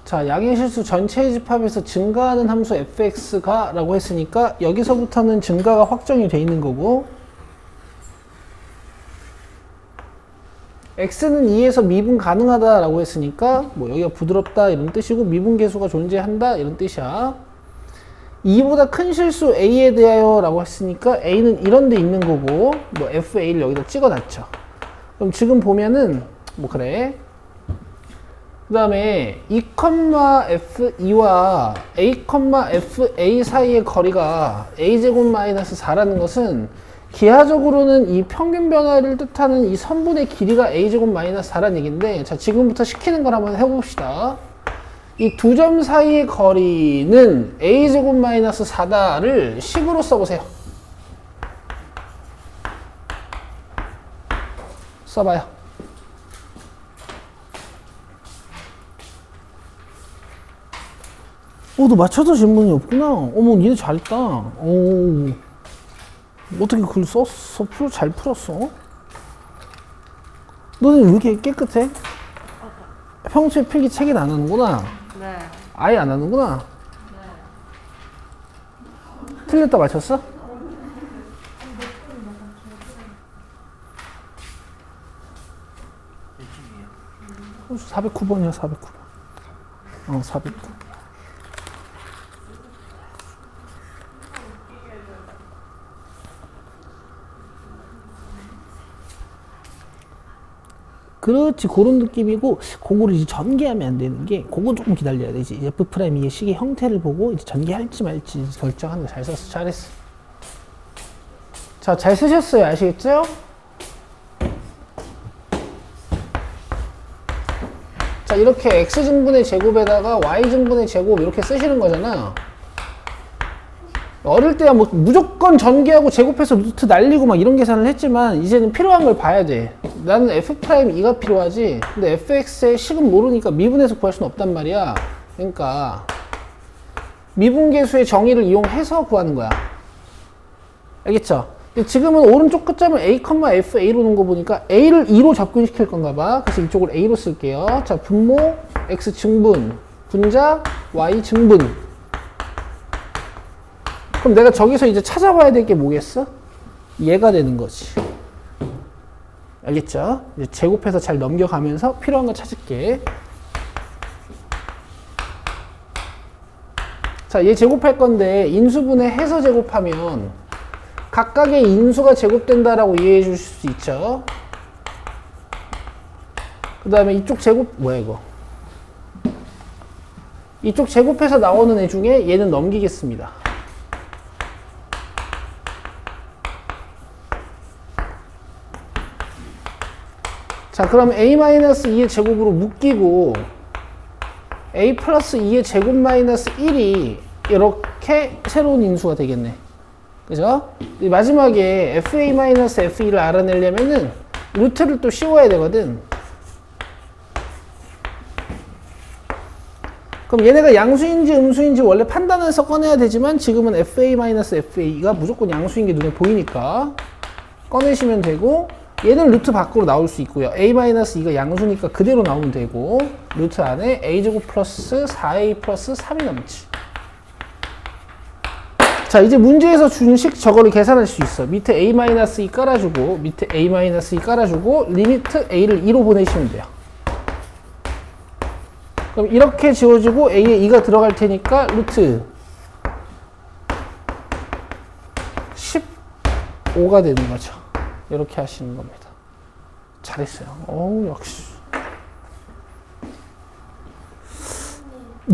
자, 양의 실수 전체의 집합에서 증가하는 함수 fx가 라고 했으니까 여기서부터는 증가가 확정이 돼 있는 거고, x는 2에서 미분 가능하다 라고 했으니까 뭐 여기가 부드럽다 이런 뜻이고, 미분 계수가 존재한다 이런 뜻이야. 2보다 큰 실수 a에 대하여 라고 했으니까 a는 이런 데 있는 거고, 뭐 fa를 여기다 찍어 놨죠. 그럼 지금 보면은 뭐 그래, 그 다음에 2,f2와 a,fa 사이의 거리가 a제곱 마이너스 4라는 것은 기하적으로는 이 평균 변화를 뜻하는 이 선분의 길이가 a제곱 마이너스 4라는 얘기인데, 자, 지금부터 시키는 걸 한번 해봅시다. 이 두 점 사이의 거리는 a제곱 마이너스 4다를 식으로 써보세요. 써봐요. 너 맞춰서 질문이 없구나. 어머, 니네 잘했다. 오, 어떻게 그걸 썼어? 잘 풀었어? 너는 왜 이렇게 깨끗해? 평소에 필기 책임 안 하는구나. 네. 아예 안 하는구나. 네. 틀렸다 맞췄어? 몇 중이에요? 409번이야, 409번. 409번. 그렇지, 그런 느낌이고, 그거를 이제 전개하면 안 되는 게, 그건 조금 기다려야 되지. F'의 식의 형태를 보고 이제 전개할지 말지 결정하는 거 잘 썼어. 잘했어. 자, 잘 쓰셨어요. 아시겠죠? 자, 이렇게 X증분의 제곱에다가 Y증분의 제곱 이렇게 쓰시는 거잖아. 어릴 때야 뭐 무조건 전개하고 제곱해서 루트 날리고 막 이런 계산을 했지만, 이제는 필요한 걸 봐야 돼. 나는 F'2가 필요하지. 근데 fx의 식은 모르니까 미분해서 구할 수는 없단 말이야. 그러니까 미분계수의 정의를 이용해서 구하는 거야. 알겠죠? 근데 지금은 오른쪽 끝점을 a, fa로 놓은 거 보니까 a를 2로 접근시킬 건가 봐. 그래서 이쪽을 a로 쓸게요. 자, 분모 x 증분, 분자 y 증분. 그럼 내가 저기서 이제 찾아봐야 될 게 뭐겠어? 얘가 되는 거지. 알겠죠? 이제 제곱해서 잘 넘겨가면서 필요한 거 찾을게. 자, 얘 제곱할 건데 인수분해 해서 제곱하면 각각의 인수가 제곱된다라고 이해해 주실 수 있죠? 그 다음에 이쪽 제곱, 뭐야 이거? 이쪽 제곱해서 나오는 애 중에 얘는 넘기겠습니다. 자, 그럼 a-2의 제곱으로 묶이고 a 플러스 2의 제곱 마이너스 1이 이렇게 새로운 인수가 되겠네. 그죠? 마지막에 fa-fe를 알아내려면은 루트를 또 씌워야 되거든. 그럼 얘네가 양수인지 음수인지 원래 판단해서 꺼내야 되지만, 지금은 fa-fa가 무조건 양수인 게 눈에 보이니까 꺼내시면 되고, 얘는 루트 밖으로 나올 수 있고요. a-2가 양수니까 그대로 나오면 되고, 루트 안에 a제곱 플러스 4a 플러스 3이 남지. 자, 이제 문제에서 준 식 저거를 계산할 수 있어. 밑에 a-2 깔아주고, 밑에 a-2 깔아주고, 리미트 a를 2로 보내시면 돼요. 그럼 이렇게 지워지고 a에 2가 들어갈 테니까 루트 15가 되는 거죠. 이렇게 하시는 겁니다. 잘했어요. 어우, 역시.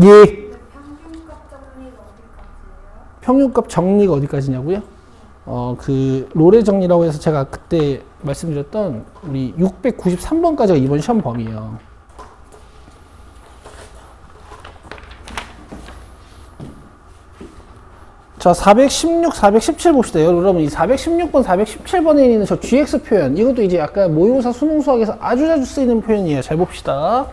예. 평균값 정리가 어디까지냐고요? 그 로레 정리라고 해서 제가 그때 말씀드렸던 우리 693번까지가 이번 시험 범위예요. 자, 416, 417 봅시다. 여러분, 이 416번, 417번에 있는 저 gx 표현, 이것도 이제 약간 모의고사 수능 수학에서 아주 자주 쓰이는 표현이에요. 잘 봅시다.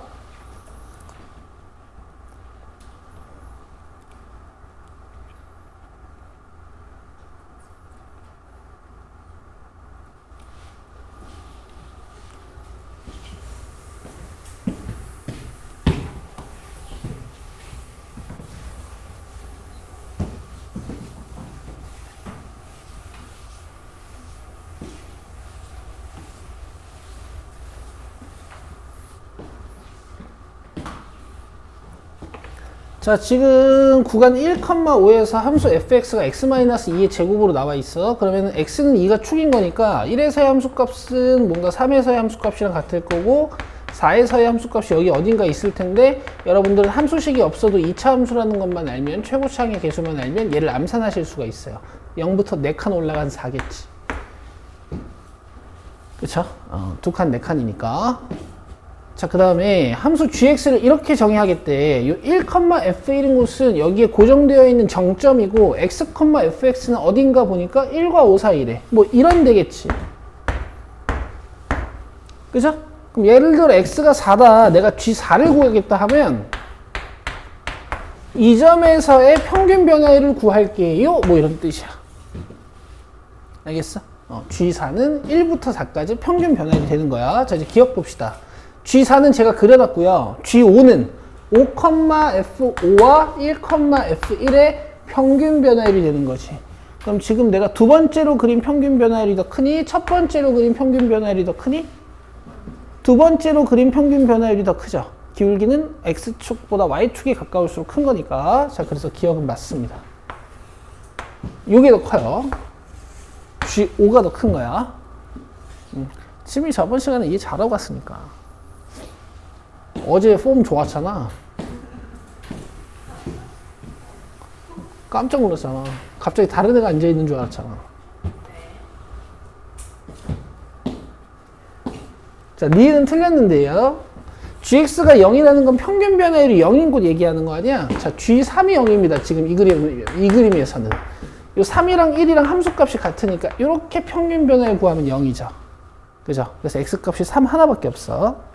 자, 지금 구간 1,5에서 함수 fx가 x-2의 제곱으로 나와 있어. 그러면 x는 2가 축인 거니까 1에서의 함수값은 뭔가 3에서의 함수값이랑 같을 거고 4에서의 함수값이 여기 어딘가 있을 텐데, 여러분들은 함수식이 없어도 2차 함수라는 것만 알면, 최고차항의 개수만 알면 얘를 암산하실 수가 있어요. 0부터 4칸 올라간 4겠지. 그쵸? 2칸, 4칸이니까. 자, 그 다음에 함수 gx를 이렇게 정의하겠대. 이 1,f1인 곳은 여기에 고정되어 있는 정점이고, x, fx는 어딘가 보니까 1과 5 사이래. 뭐 이런 되겠지. 그죠? 그럼 예를 들어 x가 4다. 내가 g4를 구하겠다 하면 이 점에서의 평균 변화율을 구할게요. 뭐 이런 뜻이야. 알겠어? g4는 1부터 4까지 평균 변화율이 되는 거야. 자, 이제 기억 봅시다. G4는 제가 그려놨고요. G5는 5,f5와 1,f1의 평균 변화율이 되는 거지. 그럼 지금 내가 두 번째로 그린 평균 변화율이 더 크니? 첫 번째로 그린 평균 변화율이 더 크니? 두 번째로 그린 평균 변화율이 더 크죠. 기울기는 X축보다 Y축이 가까울수록 큰 거니까. 자, 그래서 기억은 맞습니다. 요게 더 커요. G5가 더 큰 거야. 지민이 저번 시간에 이해 잘하고 갔으니까. 어제 폼 좋았잖아. 깜짝 놀랐잖아. 갑자기 다른 애가 앉아있는 줄 알았잖아. 자, 니는 틀렸는데요. gx가 0이라는 건 평균 변화율이 0인 곳 얘기하는 거 아니야? 자, g3이 0입니다. 지금 이 그림에서는. 요 3이랑 1이랑 함수값이 같으니까 이렇게 평균 변화율 구하면 0이죠. 그죠? 그래서 x값이 3 하나밖에 없어.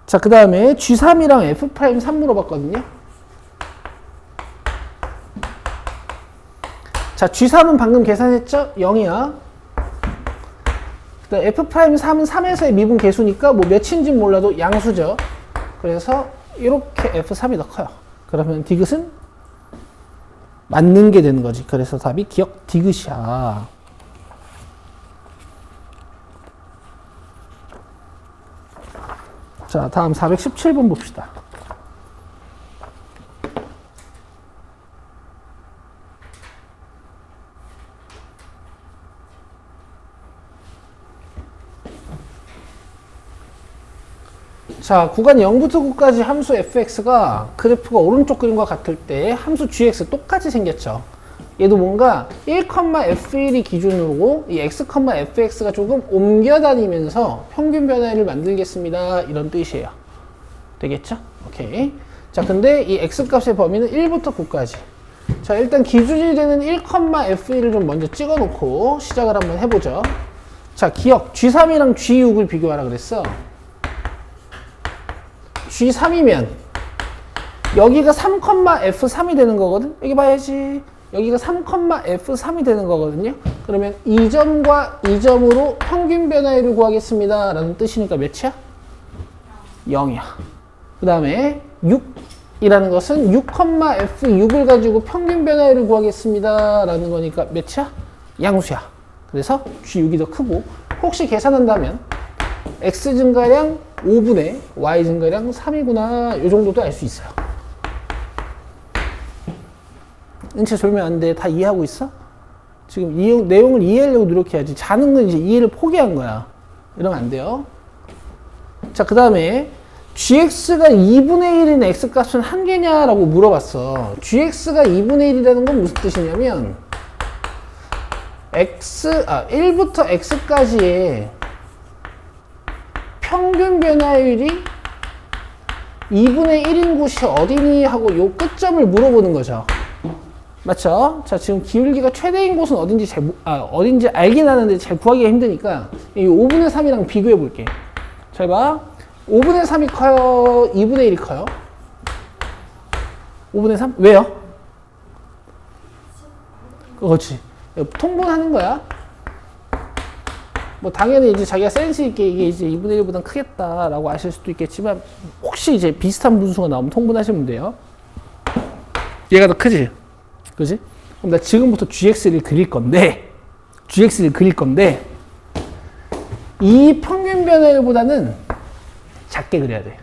자, 그 다음에 G3이랑 F'3 물어봤거든요. 자, G3은 방금 계산했죠? 0이야. F'3은 3에서의 미분 계수니까 뭐 몇인지 몰라도 양수죠. 그래서 이렇게 F3이 더 커요. 그러면 디귿은 맞는 게 되는 거지. 그래서 답이 기억 디귿이야. 자, 다음 417번 봅시다. 자, 구간 0부터 9까지 함수 fx가 그래프가 오른쪽 그림과 같을 때 함수 gx 똑같이 생겼죠. 얘도 뭔가 1,f1이 기준으로 이 x, fx가 조금 옮겨 다니면서 평균 변화율을 만들겠습니다. 이런 뜻이에요. 되겠죠? 오케이. 자, 근데 이 x 값의 범위는 1부터 9까지. 자, 일단 기준이 되는 1,f1을 좀 먼저 찍어 놓고 시작을 한번 해보죠. 자, 기억. G3이랑 G6을 비교하라 그랬어. G3이면 여기가 3,f3이 되는 거거든? 여기 봐야지. 여기가 3,f3이 되는 거거든요. 그러면 이 점과 이 점으로 평균 변화율을 구하겠습니다. 라는 뜻이니까 몇이야? 0이야. 그 다음에 6이라는 것은 6,f6을 가지고 평균 변화율을 구하겠습니다. 라는 거니까 몇이야? 양수야. 그래서 G6이 더 크고, 혹시 계산한다면 x 증가량 5분의 y 증가량 3이구나. 이 정도도 알 수 있어요. 인체 졸면 안 돼. 다 이해하고 있어? 지금 내용을 이해하려고 노력해야지. 자는 건 이제 이해를 포기한 거야. 이러면 안 돼요. 자, 그 다음에 gx가 2분의 1인 x값은 한 개냐라고 물어봤어. gx가 2분의 1이라는 건 무슨 뜻이냐면 1부터 x까지의 평균 변화율이 2분의 1인 곳이 어디니 하고 요 끝점을 물어보는 거죠. 맞죠? 자, 지금 기울기가 최대인 곳은 어딘지 어딘지 알긴 하는데 잘 구하기가 힘드니까 이 5분의 3이랑 비교해 볼게. 잘 봐. 5분의 3이 커요? 2분의 1이 커요? 5분의 3? 왜요? 그렇지. 통분하는 거야. 뭐 당연히 이제 자기가 센스 있게 이게 이제 2분의 1보단 크겠다라고 아실 수도 있겠지만, 혹시 이제 비슷한 분수가 나오면 통분하시면 돼요. 얘가 더 크지? 그지? 그럼 나 지금부터 gx를 그릴 건데 이 평균 변화율보다는 작게 그려야 돼.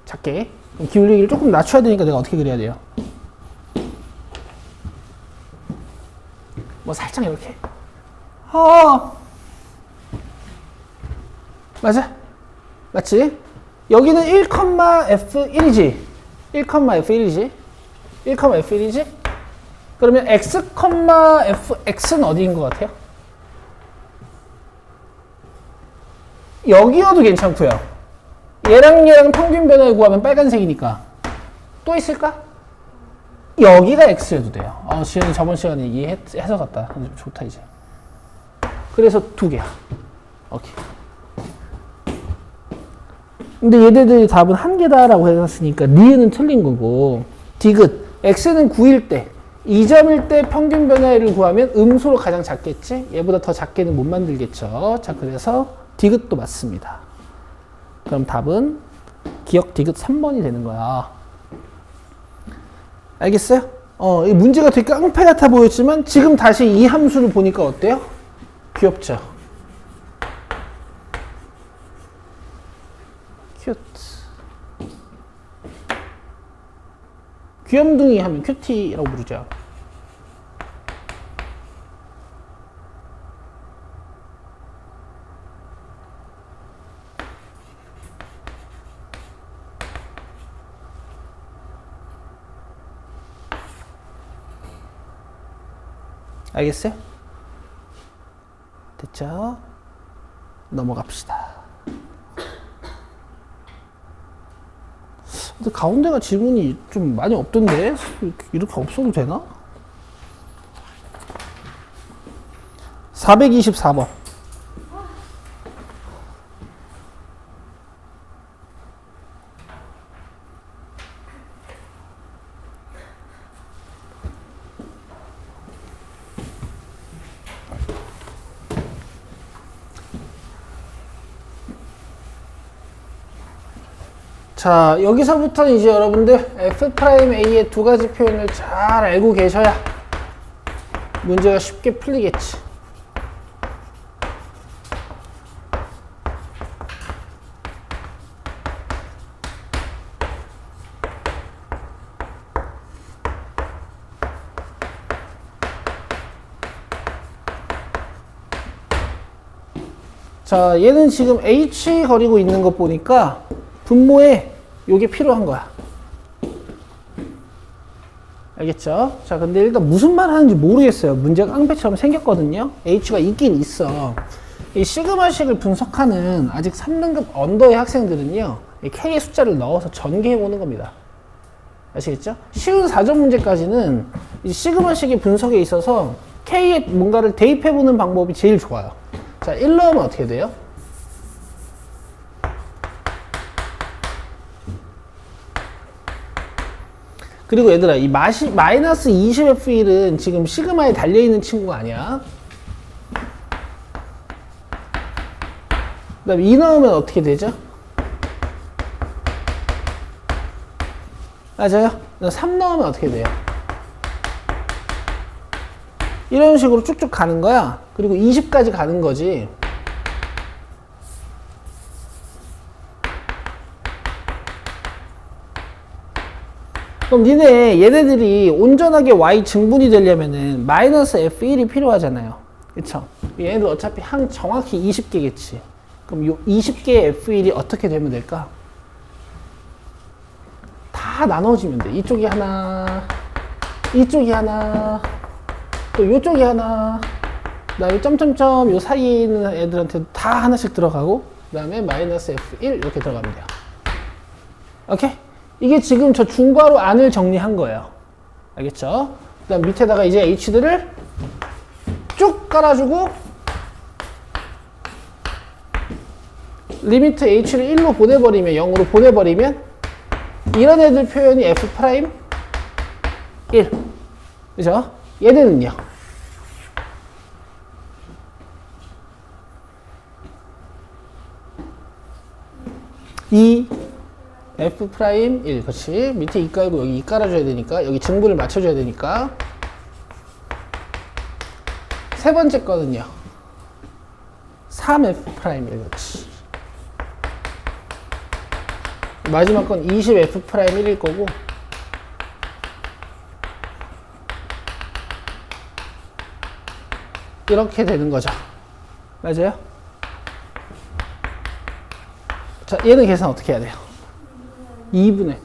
작게. 그럼 기울기를 조금 낮춰야 되니까 내가 어떻게 그려야 돼요? 뭐 살짝 이렇게. 맞아? 맞지? 여기는 1,f1이지. 1,f1이지. 1,f1이지? 그러면 x, fx는 어디인 것 같아요? 여기여도 괜찮고요. 얘랑 평균 변화를 구하면 빨간색이니까. 또 있을까? 여기가 x여도 돼요. 지금 저번 시간에 이해해서 갔다. 좋다 이제. 그래서 두 개야. 오케이. 근데 얘네들이 답은 한 개다라고 해놨으니까 니은은 틀린 거고, 디귿 x는 9일 때 2점일 때 평균 변화를 구하면 음수로 가장 작겠지? 얘보다 더 작게는 못 만들겠죠. 자, 그래서 디귿도 맞습니다. 그럼 답은 기억 디귿 3번이 되는 거야. 알겠어요? 이 문제가 되게 깡패 같아 보였지만 지금 다시 이 함수를 보니까 어때요? 귀엽죠? 큐트. 귀염둥이 하면 큐티라고 부르죠. 알겠어요? 됐죠? 넘어갑시다. 근데 가운데가 지문이 좀 많이 없던데? 이렇게 없어도 되나? 424번. 자, 여기서부터는 이제 여러분들 F'A의 두 가지 표현을 잘 알고 계셔야 문제가 쉽게 풀리겠지. 자, 얘는 지금 H 거리고 있는 거 보니까 분모에 요게 필요한 거야. 알겠죠? 자, 근데 일단 무슨 말 하는지 모르겠어요. 문제가 깡패처럼 생겼거든요. H가 있긴 있어. 이 시그마식을 분석하는 아직 3등급 언더의 학생들은요, 이 K의 숫자를 넣어서 전개해 보는 겁니다. 아시겠죠? 쉬운 4점 문제까지는 이 시그마식의 분석에 있어서 K에 뭔가를 대입해 보는 방법이 제일 좋아요. 자, 1 넣으면 어떻게 돼요? 그리고 얘들아, 이 마이너스 20F1은 지금 시그마에 달려있는 친구가 아니야. 그 다음에 2 넣으면 어떻게 되죠? 맞아요? 3 넣으면 어떻게 돼요? 이런 식으로 쭉쭉 가는 거야. 그리고 20까지 가는 거지. 그럼 얘네들이 온전하게 y 증분이 되려면은 마이너스 f1이 필요하잖아요. 그쵸? 얘네들 어차피 항 정확히 20개겠지. 그럼 요 20개의 f1이 어떻게 되면 될까? 다 나눠지면 돼. 이쪽이 하나, 이쪽이 하나, 또 요쪽이 하나, 그 다음에 점점점 요 사이에 있는 애들한테 다 하나씩 들어가고, 그 다음에 마이너스 f1 이렇게 들어가면 돼요. 오케이? 이게 지금 저 중괄호 안을 정리한 거예요. 알겠죠? 그 다음 밑에다가 이제 h들을 쭉 깔아주고 리미트 h를 1로 보내버리면, 0으로 보내버리면 이런 애들 표현이 f 프라임 1. 그죠? 얘네는요. 이 f 프라임 1. 그렇지. 밑에 2 깔고 여기 2 깔아줘야 되니까, 여기 증분을 맞춰줘야 되니까. 세 번째 거는요. 3f 프라임 1. 그렇지. 마지막 건 20F'1일 거고, 이렇게 되는 거죠. 맞아요? 자, 얘는 계산 어떻게 해야 돼요? 2분의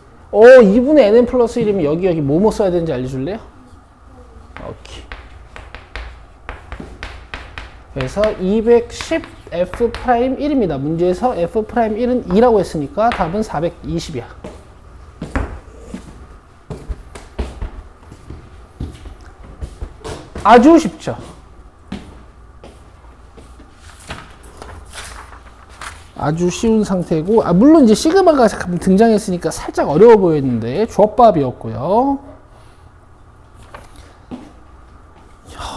nn 플러스 1이면 여기 뭐뭐 써야 되는지 알려줄래요? 오케이. 그래서 210F'1입니다. 문제에서 F'1은 2라고 했으니까 답은 420이야. 아주 쉽죠? 아주 쉬운 상태고, 물론 이제 시그마가 등장했으니까 살짝 어려워 보였는데 조합밥이었고요.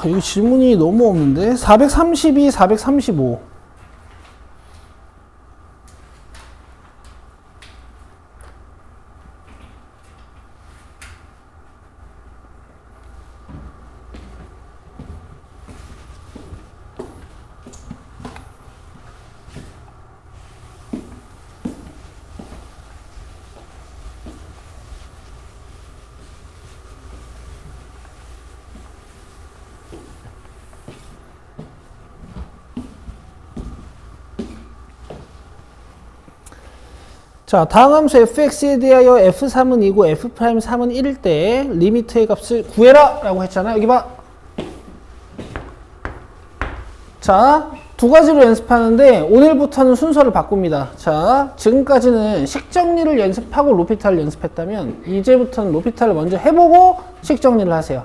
여기 질문이 너무 없는데 432, 435. 자, 다음 함수 fx에 대하여 f3은 2고 f'3은 1일 때 리미트의 값을 구해라 라고 했잖아. 여기 봐. 자, 두 가지로 연습하는데 오늘부터는 순서를 바꿉니다. 자, 지금까지는 식정리를 연습하고 로피탈을 연습했다면 이제부터는 로피탈을 먼저 해보고 식정리를 하세요.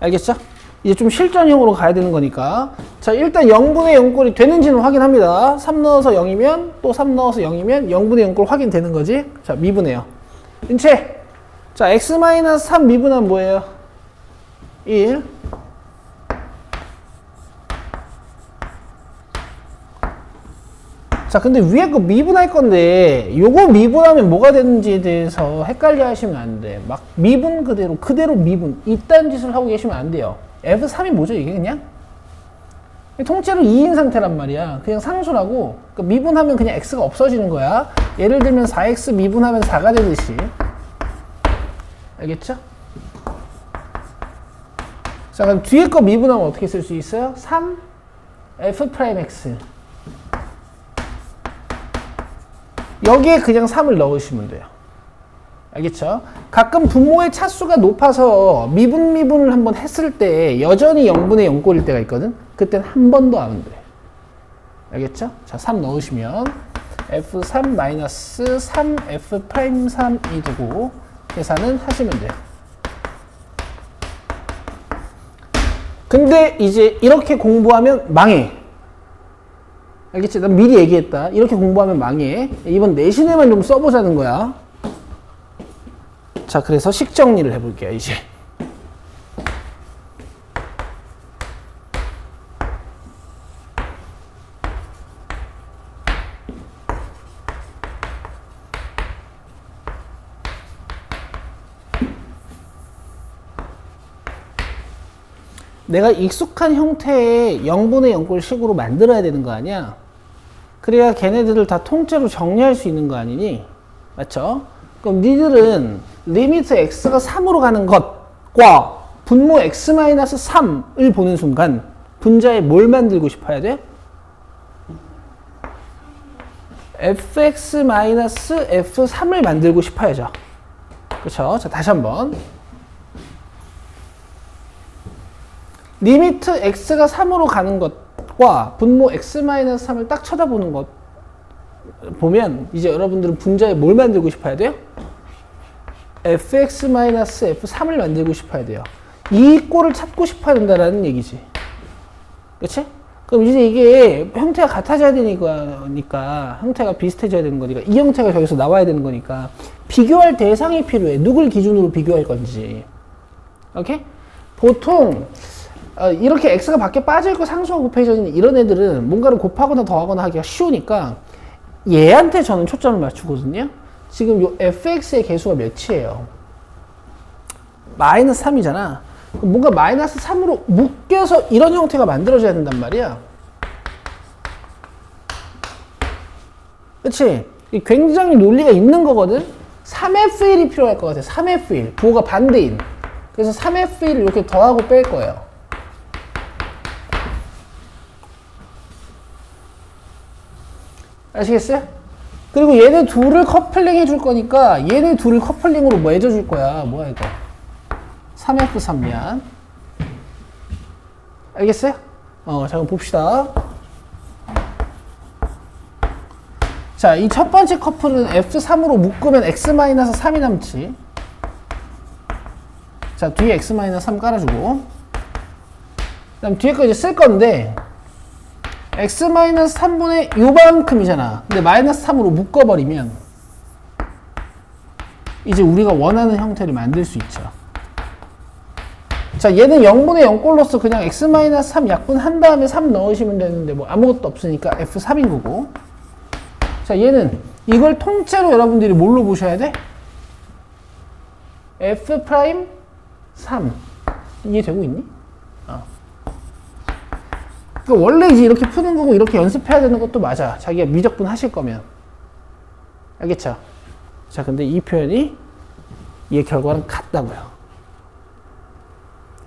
알겠죠? 이제 좀 실전형으로 가야 되는 거니까. 자, 일단 0분의 0꼴이 되는지는 확인합니다. 3 넣어서 0이면 또 3 넣어서 0이면 0분의 0꼴 확인되는 거지. 자, 미분해요. 인체. 자, x-3 미분하면 뭐예요? 1. 자, 근데 위에 거 미분할 건데 요거 미분하면 뭐가 되는지에 대해서 헷갈려 하시면 안 돼. 막 미분 그대로 미분 이딴 짓을 하고 계시면 안 돼요. F3이 뭐죠 이게 그냥? 통째로 2인 상태란 말이야. 그냥 상수라고. 그러니까 미분하면 그냥 x가 없어지는 거야. 예를 들면 4x 미분하면 4가 되듯이. 알겠죠? 자, 그럼 뒤에 거 미분하면 어떻게 쓸 수 있어요? 3 F'X 여기에 그냥 3을 넣으시면 돼요. 알겠죠? 가끔 분모의 차수가 높아서 미분을 한번 했을 때 여전히 0분의 0꼴일 때가 있거든? 그때는 한 번 더 하면 돼. 알겠죠? 자, 3 넣으시면 F3-3F'3이 되고 계산은 하시면 돼요. 근데 이제 이렇게 공부하면 망해. 알겠지? 난 미리 얘기했다. 이렇게 공부하면 망해. 이번 내신에만 좀 써보자는 거야. 자, 그래서 식정리를 해볼게요, 이제. 내가 익숙한 형태의 0분의 0꼴 식으로 만들어야 되는 거 아니야? 그래야 걔네들을 다 통째로 정리할 수 있는 거 아니니? 맞죠? 그럼 니들은 리미트 x가 3으로 가는 것과 분모 x-3을 보는 순간 분자에 뭘 만들고 싶어야 돼? fx-f3을 만들고 싶어야죠. 그렇죠? 자, 다시 한번. 리미트 x가 3으로 가는 것과 분모 x-3을 딱 쳐다보는 것 보면 이제 여러분들은 분자에 뭘 만들고 싶어야 돼요? fx-f3을 만들고 싶어야 돼요. 이 꼴을 찾고 싶어야 된다라는 얘기지. 그치? 그럼 이제 이게 형태가 같아져야 되니까 형태가 비슷해져야 되는 거니까 이 형태가 저기서 나와야 되는 거니까 비교할 대상이 필요해. 누굴 기준으로 비교할 건지. 오케이? 보통 이렇게 x가 밖에 빠져있고 상수가 곱해져 있는 이런 애들은 뭔가를 곱하거나 더하거나 하기가 쉬우니까 얘한테 저는 초점을 맞추거든요. 지금 요 fx의 개수가 몇이에요? 마이너스 3이잖아. 뭔가 마이너스 3으로 묶여서 이런 형태가 만들어져야 된단 말이야. 그치? 굉장히 논리가 있는 거거든. 3F1이 필요할 것 같아. 3F1 부호가 반대인. 그래서 3F1을 이렇게 더하고 뺄 거예요. 아시겠어요? 그리고 얘네 둘을 커플링 해줄 거니까 얘네 둘을 커플링으로 뭐 해줄 거야. 뭐야 이거 3F3 미안. 알겠어요? 잠깐 봅시다. 자, 이 첫 번째 커플은 F3으로 묶으면 X-3이 남지. 자, 뒤에 X-3 깔아주고. 그 다음 뒤에 거 이제 쓸 건데, X-3분의 요만큼이잖아. 근데 마이너스 3으로 묶어버리면, 이제 우리가 원하는 형태를 만들 수 있죠. 자, 얘는 0분의 0꼴로서 그냥 X-3 약분한 다음에 3 넣으시면 되는데, 뭐 아무것도 없으니까 F3인 거고. 자, 얘는 이걸 통째로 여러분들이 뭘로 보셔야 돼? F'3 이해되고 있니? 그러니까 원래 이제 이렇게 푸는 거고 이렇게 연습해야 되는 것도 맞아. 자기가 미적분 하실 거면. 알겠죠? 자, 근데 이 표현이 얘 결과랑 같다고요.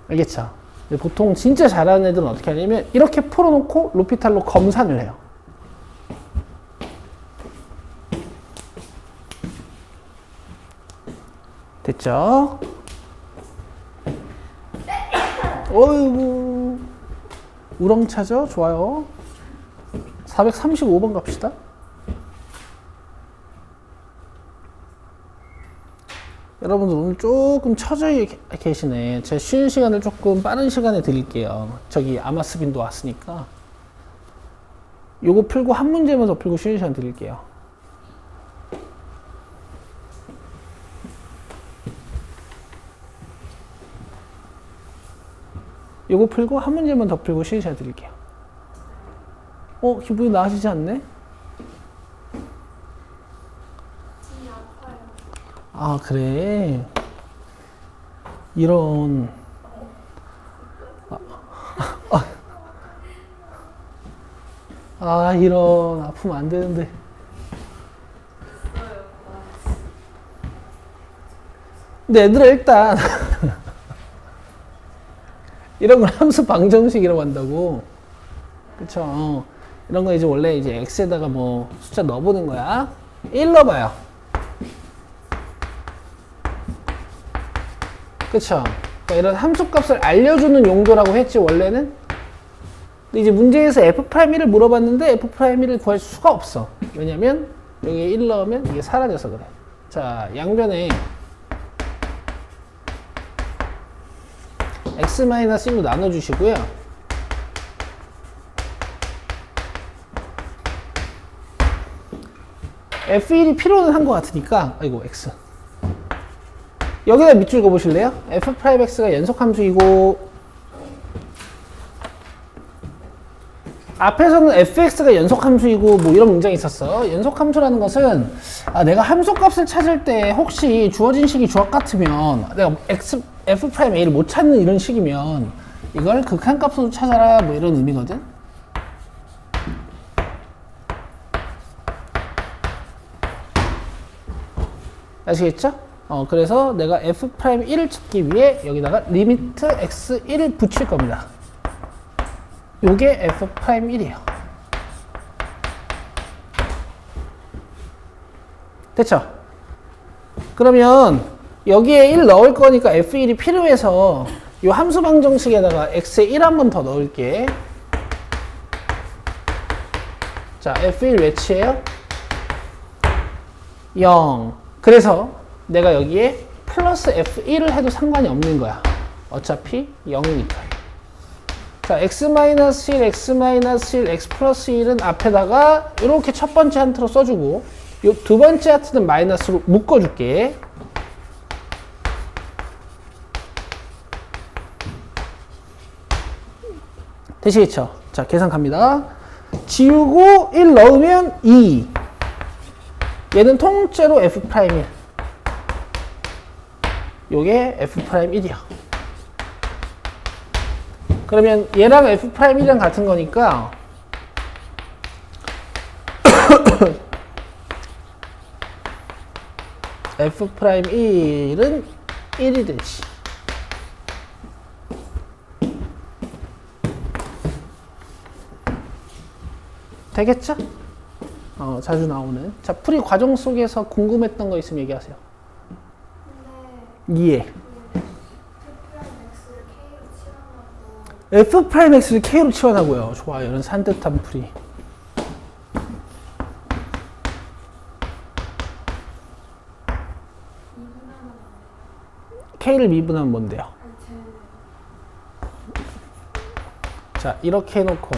알겠죠? 근데 보통 진짜 잘하는 애들은 어떻게 하냐면 이렇게 풀어놓고 로피탈로 검산을 해요. 됐죠? 어이구 우렁차죠? 좋아요. 435번 갑시다. 여러분들 오늘 조금 처져 계시네. 제가 쉬는 시간을 조금 빠른 시간에 드릴게요. 저기 아마스빈도 왔으니까 요거 풀고 한 문제만 더 풀고 쉬는 시간 드릴게요. 요거 풀고 한 문제만 더 풀고 쉬는 시간 드릴게요. 기분이 나아지지 않네? 아, 그래. 이런. 이런. 아프면 안 되는데. 근데 얘들아, 일단. 이런 걸 함수 방정식이라고 한다고. 그쵸? 이런 거 이제 원래 이제 x에다가 뭐 숫자 넣어보는 거야. 1 넣어봐요. 그쵸? 그러니까 이런 함수값을 알려주는 용도라고 했지, 원래는. 근데 이제 문제에서 f'1을 물어봤는데 f'1을 구할 수가 없어. 왜냐면 여기에 1 넣으면 이게 사라져서 그래. 자, 양변에 x-1로 나눠주시고요. f1이 필요는 한 것 같으니까, 아이고, x. 여기다 밑줄 그어보실래요? f'x가 연속함수이고, 앞에서는 fx가 연속함수이고, 뭐 이런 문장이 있었어. 연속함수라는 것은, 내가 함수값을 찾을 때 혹시 주어진 식이 주어 같으면, 내가 f'a를 못 찾는 이런 식이면, 이걸 극한값으로 찾아라, 뭐 이런 의미거든? 아시겠죠? 그래서 내가 f'1을 찾기 위해 여기다가 리미트 x1을 붙일 겁니다. 요게 f'1이에요. 됐죠? 그러면 여기에 1 넣을 거니까 f1이 필요해서 요 함수 방정식에다가 x에 1 한 번 더 넣을게. 자, f1 몇이에요? 0. 그래서 내가 여기에 플러스 f1을 해도 상관이 없는 거야. 어차피 0이니까. 자, x-1, x-1, x 플러스 1은 앞에다가 이렇게 첫 번째 하트로 써주고 요 두 번째 하트는 마이너스로 묶어줄게. 되시겠죠? 자, 계산 갑니다. 지우고 1 넣으면 2. 얘는 통째로 f'1. 요게 f'1이야. 그러면 얘랑 f'1이랑 같은 거니까 F'1은 1이 되지. 되겠죠? 자주 나오는. 자, 풀이 과정 속에서 궁금했던 거 있으면 얘기하세요. 이해. F'X를 K로 치환하고요. 좋아요. 이런 산뜻한 풀이. K를 미분하면 뭔데요? 자, 이렇게 해놓고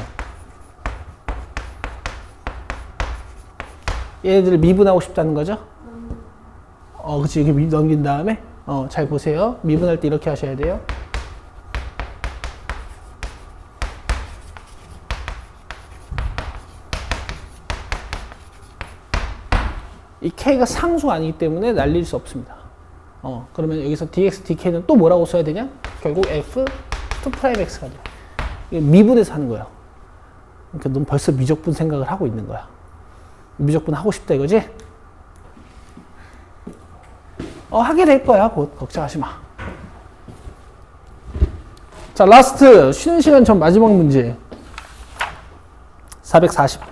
얘네들을 미분하고 싶다는 거죠? 그치. 이렇게 넘긴 다음에 잘 보세요. 미분할 때 이렇게 하셔야 돼요. 이 K가 상수 아니기 때문에 날릴 수 없습니다. 그러면 여기서 dx, dk는 또 뭐라고 써야 되냐? 결국 f2'x가 돼. 미분해서 하는 거야. 그러니까 넌 벌써 미적분 생각을 하고 있는 거야. 미적분 하고 싶다 이거지? 하게 될 거야. 곧 걱정하지 마. 자, 라스트 쉬는 시간 전 마지막 문제 440.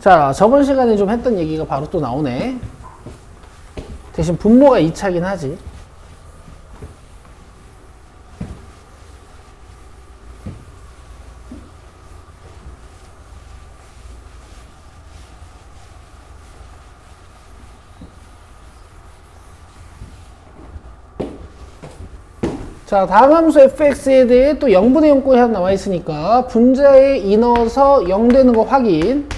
자, 저번 시간에 좀 했던 얘기가 바로 또 나오네. 대신 분모가 2차긴 하지. 자, 다음 함수 fx에 대해 또 0분의 0 꼴이 하나 나와 있으니까 분자에 이 넣어서 0 되는 거 확인.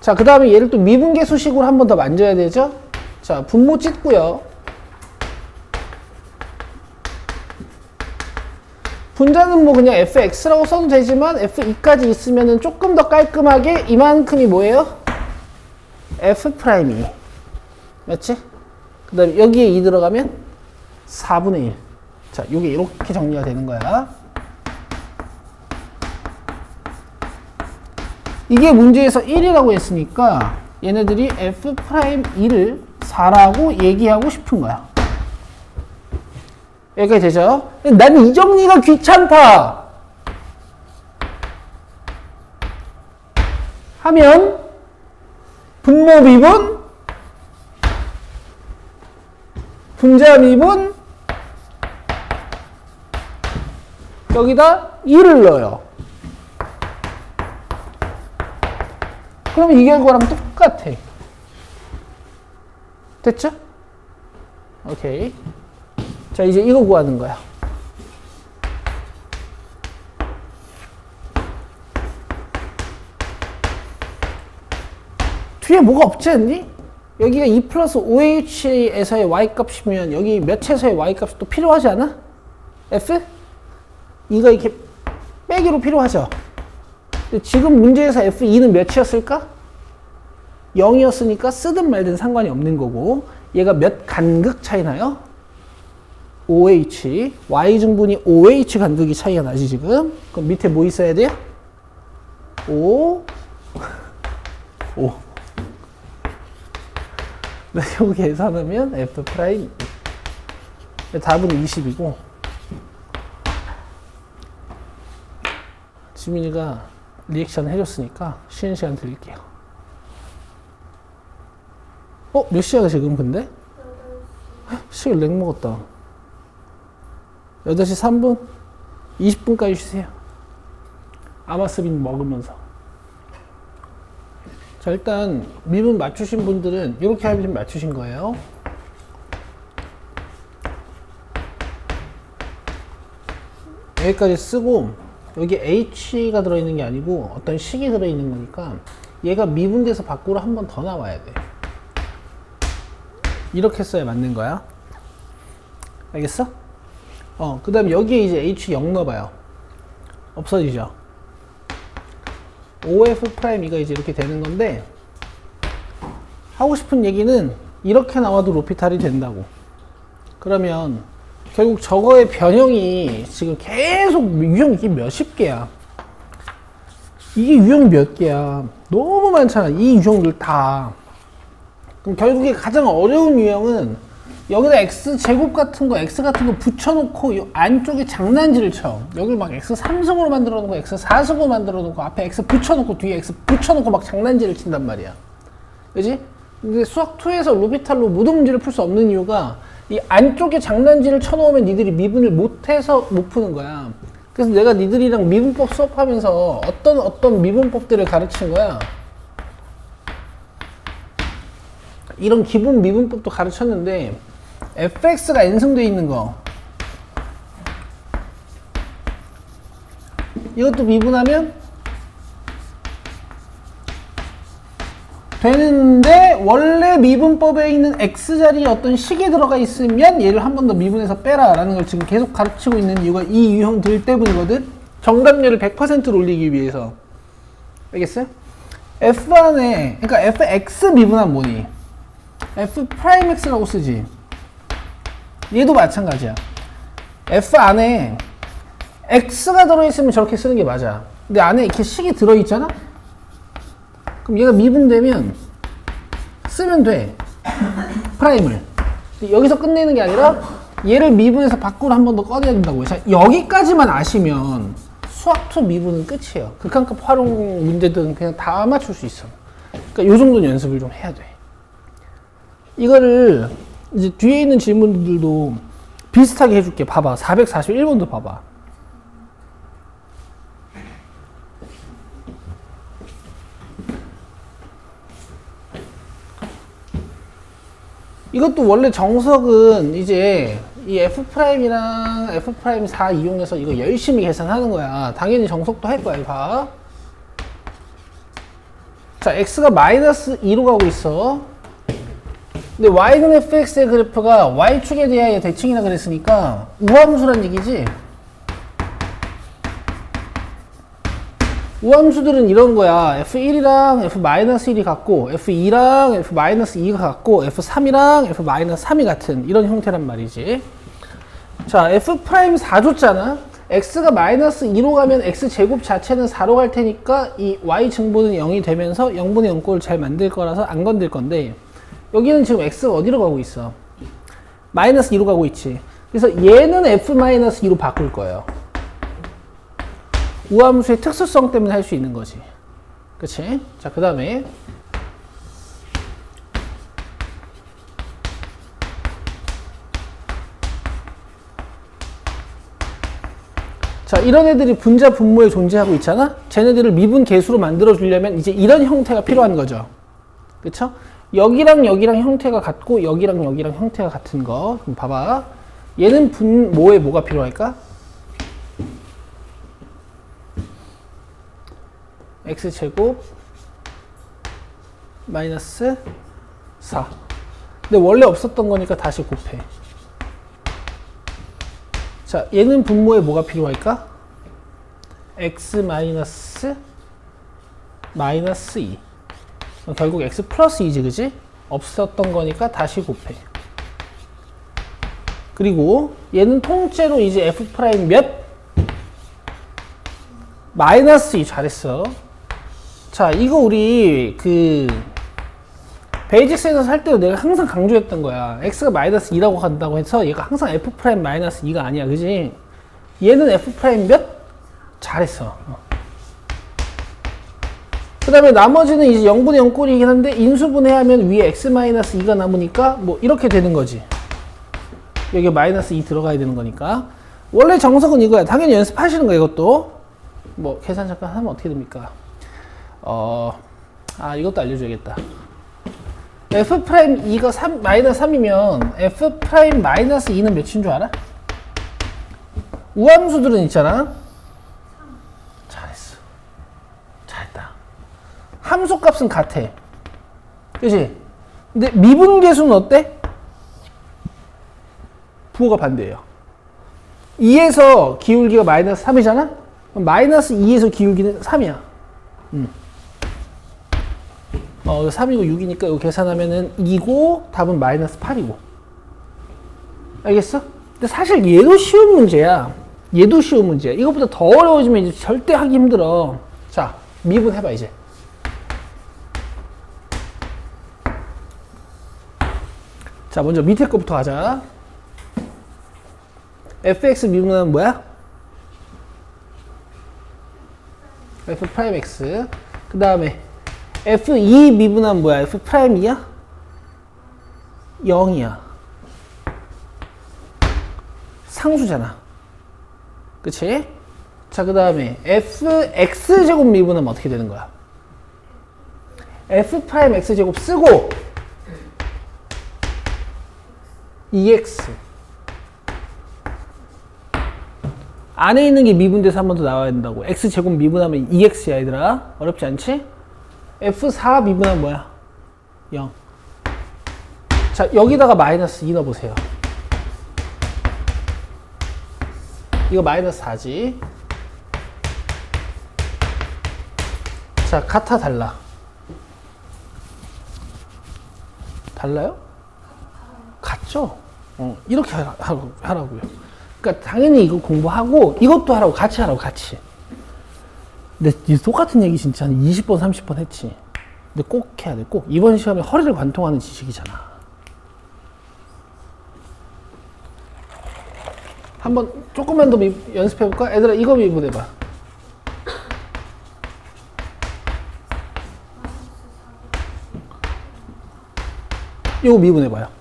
자, 그 다음에 얘를 또 미분계수식으로 한 번 더 만져야 되죠? 자, 분모 찢고요. 분자는 뭐 그냥 fx라고 써도 되지만 f2까지 있으면은 조금 더 깔끔하게 이만큼이 뭐예요? f'2. 맞지? 그 다음에 여기에 2 들어가면 4분의 1. 자, 요게 이렇게 정리가 되는 거야. 이게 문제에서 1이라고 했으니까 얘네들이 f'2를 4라고 얘기하고 싶은 거야. 여기까지 되죠? 나는 이 정리가 귀찮다 하면 분모 미분, 분자 미분, 여기다 2를 넣어요. 그럼 이 결과랑 똑같아. 됐죠? 오케이. 자, 이제 이거 구하는 거야. 뒤에 뭐가 없지 않니? 여기가 2 플러스 5h에서의 y값이면 여기 몇에서의 y값이 또 필요하지 않아? f? 2가 이렇게 빼기로 필요하죠? 근데 지금 문제에서 f2는 몇이었을까? 0이었으니까 쓰든 말든 상관이 없는 거고, 얘가 몇 간극 차이 나요? 5h. y증분이 5h 간극이 차이가 나지 지금? 그럼 밑에 뭐 있어야 돼요? 5 이거 계산하면 f'. 답은 20이고, 지민이가 리액션 해줬으니까 쉬는 시간 드릴게요. 몇 시야 지금 근데? 시간 렉 먹었다. 8시 3분? 20분까지 쉬세요. 아마스빈 먹으면서. 자, 일단 미분 맞추신 분들은 이렇게 하면 맞추신 거예요. 여기까지 쓰고, 여기 h가 들어있는 게 아니고 어떤 식이 들어있는 거니까 얘가 미분돼서 밖으로 한 번 더 나와야 돼. 이렇게 써야 맞는 거야. 알겠어? 그 다음에 여기에 이제 h 0 넣어봐요. 없어지죠? 5f'2가 이제 이렇게 되는 건데, 하고 싶은 얘기는 이렇게 나와도 로피탈이 된다고. 그러면 결국 저거의 변형이 지금 계속 유형 이게 몇십 개야. 이게 유형 몇 개야? 너무 많잖아. 이 유형들 다. 그럼 결국에 가장 어려운 유형은 여기다 x제곱 같은 거, x 같은 거 붙여놓고 이 안쪽에 장난질을 쳐. 여기를 막 x3승으로 만들어 놓고 x4승으로 만들어 놓고 앞에 x 붙여놓고 뒤에 x 붙여놓고 막 장난질을 친단 말이야. 그지? 근데 수학2에서 루비탈로 무덤질을 풀 수 없는 이유가 이 안쪽에 장난질을 쳐놓으면 니들이 미분을 못해서 못 푸는 거야. 그래서 내가 니들이랑 미분법 수업하면서 어떤 미분법들을 가르친 거야. 이런 기본 미분법도 가르쳤는데 fx가 n승돼 있는 거 이것도 미분하면 되는데 원래 미분법에 있는 x자리에 어떤 식이 들어가 있으면 얘를 한 번 더 미분해서 빼라 라는 걸 지금 계속 가르치고 있는 이유가 이 유형들 때문이거든. 정답률을 100%로 올리기 위해서. 알겠어요? f 안에 그러니까 fx 미분하면 뭐니? f'x라고 쓰지. 얘도 마찬가지야. f 안에 x가 들어있으면 저렇게 쓰는 게 맞아. 근데 안에 이렇게 식이 들어있잖아? 그럼 얘가 미분되면 쓰면 돼. 프라임을. 여기서 끝내는 게 아니라 얘를 미분해서 밖으로 한 번 더 꺼내야 된다고요. 자, 여기까지만 아시면 수학2 미분은 끝이에요. 극한급 활용 문제들은 그냥 다 맞출 수 있어. 그러니까 요 정도는 연습을 좀 해야 돼. 이거를 이제 뒤에 있는 질문들도 비슷하게 해줄게. 봐봐. 441번도 봐봐. 이것도 원래 정석은 이제 이 F'이랑 F'4 이용해서 이거 열심히 계산하는 거야. 당연히 정석도 할 거야. 봐. 자, X가 마이너스 2로 가고 있어. 근데 Y는 fx의 그래프가 Y축에 대하여 대칭이라 그랬으니까 우함수란 얘기지? 우함수들은 이런 거야. f1이랑 f-1이 같고 f2랑 f-2가 같고 f3이랑 f-3이 같은 이런 형태란 말이지. 자, f'4 줬잖아. x가 마이너스 2로 가면 x제곱 자체는 4로 갈 테니까 이 y 증분은 0이 되면서 0분의 0꼴을 잘 만들 거라서 안 건들 건데 여기는 지금 x가 어디로 가고 있어? 마이너스 2로 가고 있지. 그래서 얘는 f-2로 바꿀 거예요. 우함수의 특수성 때문에 할 수 있는 거지. 그치? 자, 그 다음에 자, 이런 애들이 분자 분모에 존재하고 있잖아? 쟤네들을 미분 계수로 만들어 주려면 이제 이런 형태가 필요한 거죠. 그쵸? 여기랑 여기랑 형태가 같고 여기랑 여기랑 형태가 같은 거. 그럼 봐봐. 얘는 분모에 뭐가 필요할까? x제곱 마이너스 4. 근데 원래 없었던 거니까 다시 곱해. 자, 얘는 분모에 뭐가 필요할까? x 마이너스 2. 결국 x 플러스 2지, 그지? 없었던 거니까 다시 곱해. 그리고 얘는 통째로 이제 f 프라임 몇? 마이너스 2. 잘했어. 자, 이거 우리 베이직스에서 살 때도 내가 항상 강조했던 거야. x가 마이너스 2라고 간다고 해서 얘가 항상 f 프라임 마이너스 2가 아니야, 그지? 얘는 f 프라임 몇? 잘했어. 그 다음에 나머지는 이제 0분의 0 꼴이긴 한데 인수분해하면 위에 x 마이너스 2가 남으니까 뭐 이렇게 되는 거지. 여기 마이너스 2 들어가야 되는 거니까. 원래 정석은 이거야. 당연히 연습하시는 거야, 이것도. 뭐 계산 잠깐 하면 어떻게 됩니까? 이것도 알려줘야겠다. f'2가 마이너스 3이면 f' 마이너스 2는 몇인 줄 알아? 우함수들은 있잖아. 잘했어. 잘했다. 함수값은 같아. 그치? 근데 미분계수는 어때? 부호가 반대예요. 2에서 기울기가 마이너스 3이잖아? 그럼 마이너스 2에서 기울기는 3이야. 3이고 6이니까 이거 계산하면은 2고 답은 마이너스 8이고. 알겠어? 근데 사실 얘도 쉬운 문제야. 얘도 쉬운 문제야. 이것보다 더 어려워지면 이제 절대 하기 힘들어. 자, 미분 해봐 이제. 자, 먼저 밑에 거부터 하자. fx 미분하면 뭐야? f 프라임 x. 그 다음에 f2 미분하면 뭐야? f 프라임 2야? 0이야. 상수잖아. 그치? 자, 그 다음에 fx 제곱 미분하면 어떻게 되는 거야? f 프라임 x 제곱 쓰고 2x 안에 있는 게 미분돼서 한 번 더 나와야 된다고. x제곱 미분하면 2x야 얘들아. 어렵지 않지? f4 미분하면 뭐야? 0. 자, 여기다가 마이너스 2 넣어보세요. 이거 마이너스 4지. 자, 같아 달라? 달라요? 같죠? 이렇게 하라고요. 그러니까 당연히 이거 공부하고 이것도 하라고, 같이 하라고, 같이. 근데 똑같은 얘기 진짜 한 20번, 30번 했지. 근데 꼭 해야 돼, 꼭. 이번 시험에 허리를 관통하는 지식이잖아. 한번 조금만 더 연습해볼까? 얘들아, 이거 미분해봐. 이거 미분해봐요.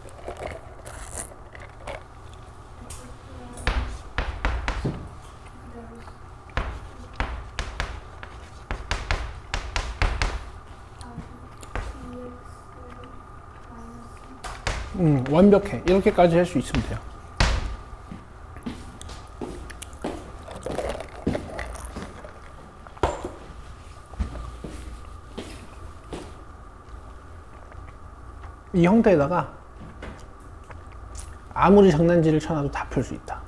완벽해. 이렇게까지 할 수 있으면 돼요. 이 형태에다가 아무리 장난질을 쳐놔도 다 풀 수 있다.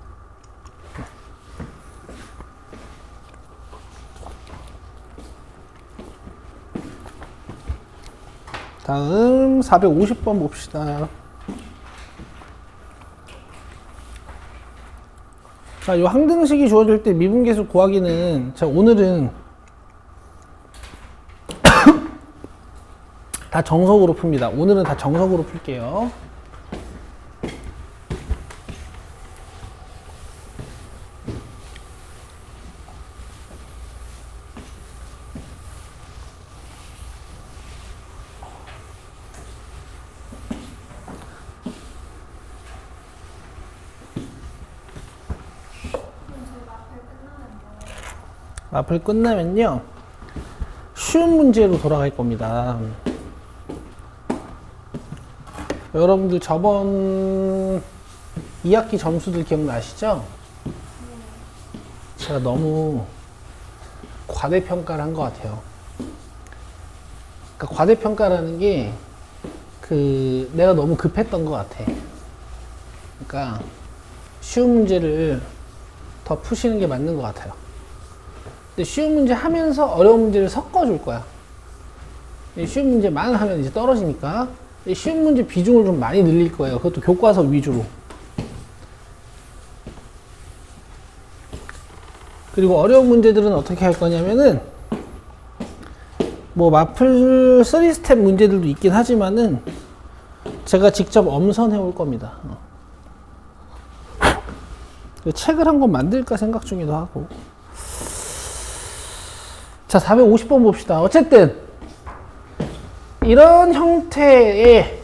다음 450번 봅시다. 자, 이 항등식이 주어질 때 미분계수 구하기는, 자, 오늘은 다 정석으로 풉니다. 오늘은 다 정석으로 풀게요. 마플 끝나면요, 쉬운 문제로 돌아갈 겁니다. 여러분들 저번 2학기 점수들 기억나시죠? 제가 너무 과대평가를 한 것 같아요. 그러니까 과대평가라는 게 내가 너무 급했던 것 같아. 그러니까 쉬운 문제를 더 푸시는 게 맞는 것 같아요. 근데 쉬운 문제 하면서 어려운 문제를 섞어줄 거야. 쉬운 문제만 하면 이제 떨어지니까 쉬운 문제 비중을 좀 많이 늘릴 거예요. 그것도 교과서 위주로. 그리고 어려운 문제들은 어떻게 할 거냐면은, 뭐 마플 3스텝 문제들도 있긴 하지만은 제가 직접 엄선해 올 겁니다. 책을 한 권 만들까 생각 중이기도 하고. 자, 450번 봅시다. 어쨌든 이런 형태의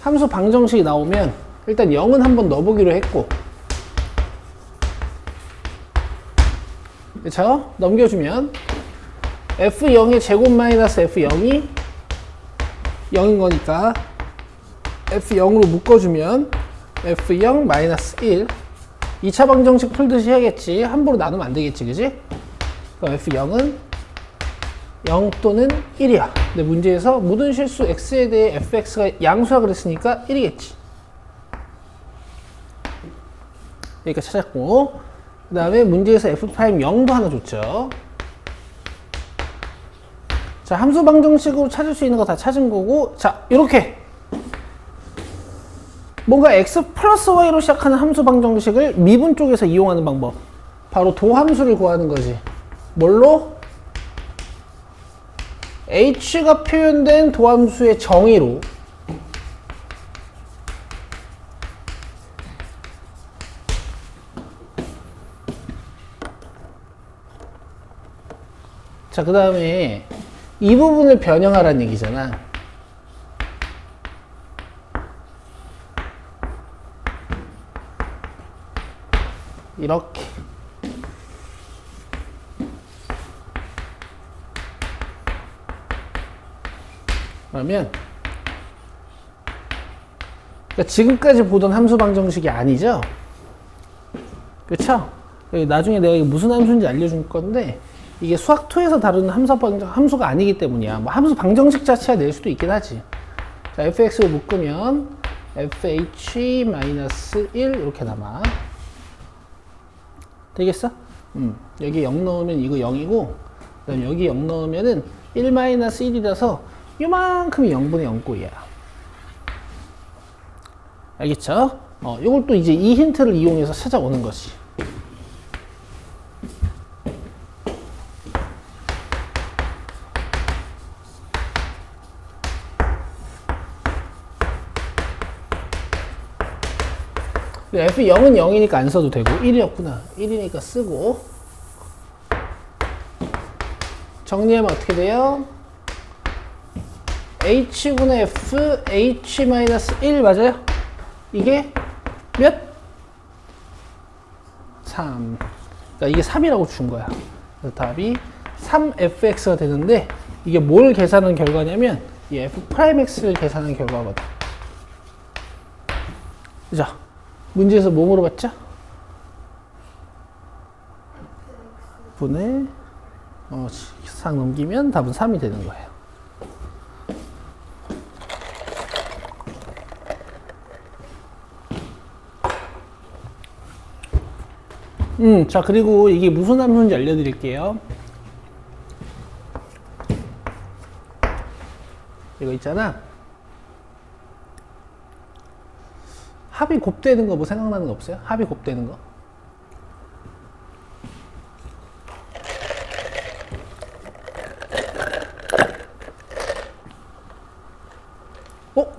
함수 방정식이 나오면 일단 0은 한번 넣어보기로 했고, 그쵸? 넘겨주면 f0의 제곱 마이너스 f0이 0인 거니까 f0으로 묶어주면 f0 마이너스 1. 2차 방정식 풀듯이 해야겠지. 함부로 나누면 안 되겠지, 그지? 그럼 f0은 0 또는 1이야. 근데 문제에서 모든 실수 x에 대해 fx가 양수라 그랬으니까 1이겠지. 여기까지 찾았고, 그 다음에 문제에서 f'0도 하나 줬죠. 자, 함수 방정식으로 찾을 수 있는 거 다 찾은 거고, 자, 이렇게 뭔가 x 플러스 y로 시작하는 함수 방정식을 미분 쪽에서 이용하는 방법, 바로 도함수를 구하는 거지. 뭘로? h가 표현된 도함수의 정의로 자, 그 다음에 이 부분을 변형하라는 얘기잖아. 이렇게. 그러면 그러니까 지금까지 보던 함수 방정식이 아니죠? 그쵸? 나중에 내가 이게 무슨 함수인지 알려줄 건데 이게 수학2에서 다루는 함수가 아니기 때문이야. 뭐 함수 방정식 자체가 낼 수도 있긴 하지. 자, fx로 묶으면 fh-1 이렇게 남아. 되겠어? 여기 0 넣으면 이거 0이고 그다음 여기 0 넣으면은 1-1이라서 요만큼이 0분의 0꼴이야. 알겠죠? 요걸 또 이제 이 힌트를 이용해서 찾아오는 거지. F0은 0이니까 안 써도 되고 1이었구나. 1이니까 쓰고 정리하면 어떻게 돼요? H분의 F, H-1 맞아요? 이게 몇? 3. 그러니까 이게 3이라고 준 거야. 그래서 답이 3fx가 되는데 이게 뭘 계산한 결과냐면 이 f'x를 계산한 결과거든. 그죠? 문제에서 뭐 물어봤죠? 분의 상 넘기면 답은 3이 되는 거예요. 자, 그리고 이게 무슨 함수인지 알려드릴게요. 이거 있잖아. 합이 곱되는 거 뭐 생각나는 거 없어요? 합이 곱되는 거?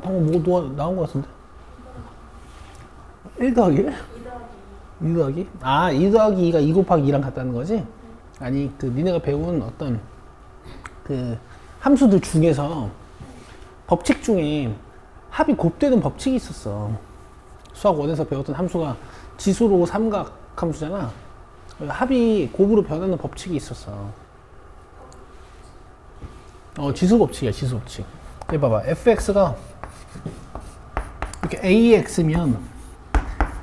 방금 뭐 나온 거 같은데? 1 더하기 1? 2 더하기? 2 더하기 2가 2 곱하기 2랑 같다는 거지? 아니, 니네가 배운 어떤 함수들 중에서 법칙 중에 합이 곱되는 법칙이 있었어. 수학 1에서 배웠던 함수가 지수로 삼각 함수잖아. 합이 곱으로 변하는 법칙이 있었어. 지수 법칙이야, 지수 법칙. 여기 봐봐. fx가 이렇게 ax면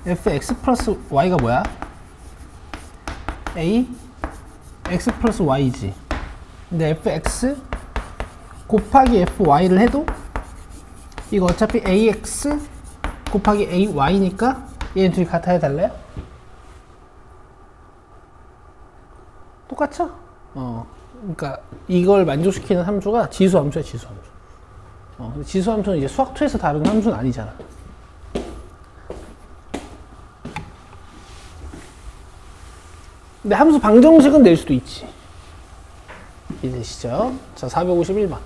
fx 플러스 y가 뭐야? a x 플러스 y지. 근데 fx 곱하기 fy를 해도 이거 어차피 ax 곱하기 ay니까 얘는 둘이 같아야 달라요? 똑같죠? 그러니까 이걸 만족시키는 함수가 지수 함수야, 지수 함수. 근데 지수 함수는 이제 수학2에서 다루는 함수는 아니잖아. 근데 함수 방정식은 낼 수도 있지. 이해되시죠? 자, 451번.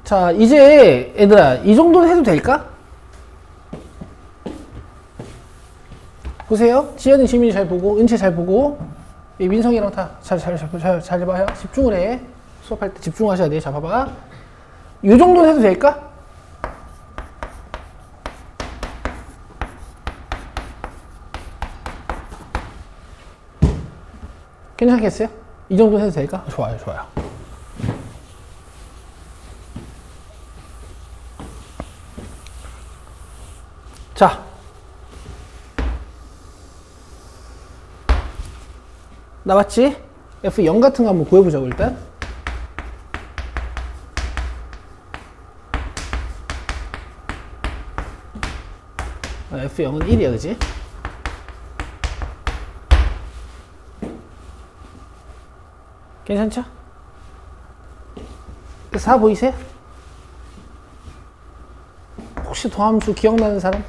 자, 이제 얘들아, 이 정도는 해도 될까? 보세요. 지현이, 지민이 잘 보고, 은채 잘 보고, 민성이랑 다 잘 봐요. 집중을 해. 수업할 때 집중하셔야 돼. 자, 봐봐. 이 정도는 해도 될까? 괜찮겠어요? 이 정도 해도 될까? 좋아요, 좋아요. 자, 나왔지? F0 같은 거 한번 구해보자고, 일단. F0은 1이야, 그지? 괜찮죠? 4 보이세요? 혹시 도함수 기억나는 사람?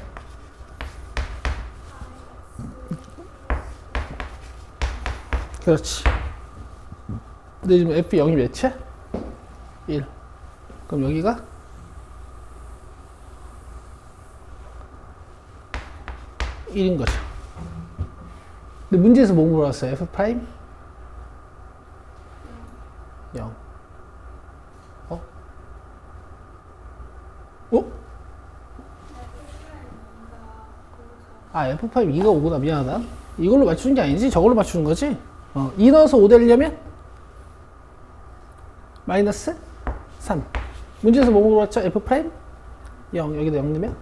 그렇지. 근데 지금 F 0이 몇이야? 1. 그럼 여기가 1인 거죠. 근데 문제에서 뭐 물어봤어요? F 프라임? 0. 어? 어? 아, F 프라임 2가 5구나. 미안하다. 이걸로 맞추는 게 아니지? 저걸로 맞추는 거지? 2 넣어서 5 되려면? 마이너스 3. 문제에서 뭐 물어봤죠? F 프라임? 0. 여기다 0 넣으면?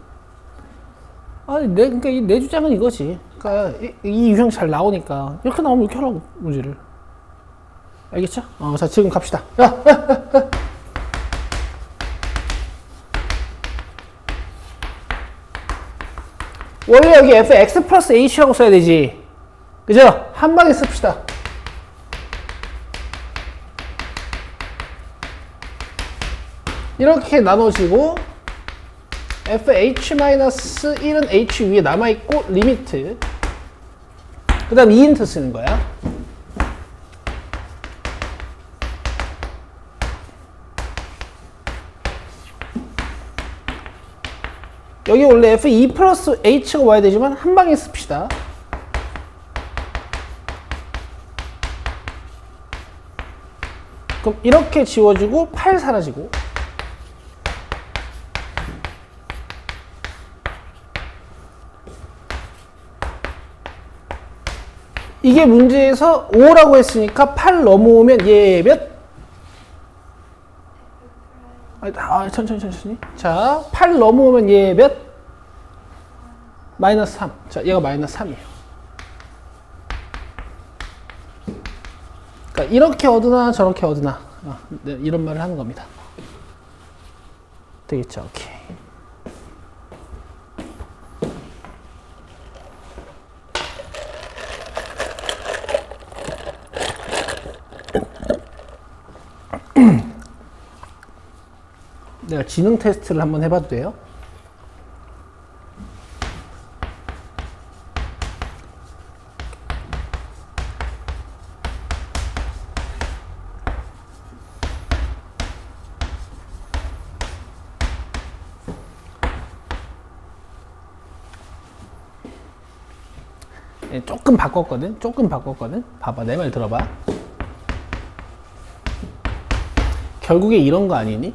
아니, 그러니까 내 주장은 이거지. 그러니까 이 유형 잘 나오니까 이렇게 나오면 이렇게 하라고 문제를. 알겠죠? 자, 지금 갑시다. 야! 원래 여기 fx 플러스 h라고 써야 되지. 그죠? 한 방에 씁시다. 이렇게 나눠지고 fh-1은 h 위에 남아있고 리미트 그 다음 2인트 쓰는 거야. 여기 원래 f2 플러스 h가 와야 되지만 한 방에 씁시다. 그럼 이렇게 지워지고 8 사라지고 이게 문제에서 5라고 했으니까 8 넘어오면 얘 몇? 천천히. 자, 8 넘어오면 얘 몇? 마이너스 3. 자, 얘가 마이너스 3이에요. 그러니까 이렇게 얻으나 저렇게 얻으나 네, 이런 말을 하는 겁니다. 되겠죠? 오케이. 내가 지능 테스트를 한번 해봐도 돼요? 조금 바꿨거든? 봐봐, 내 말 들어봐. 결국에 이런 거 아니니?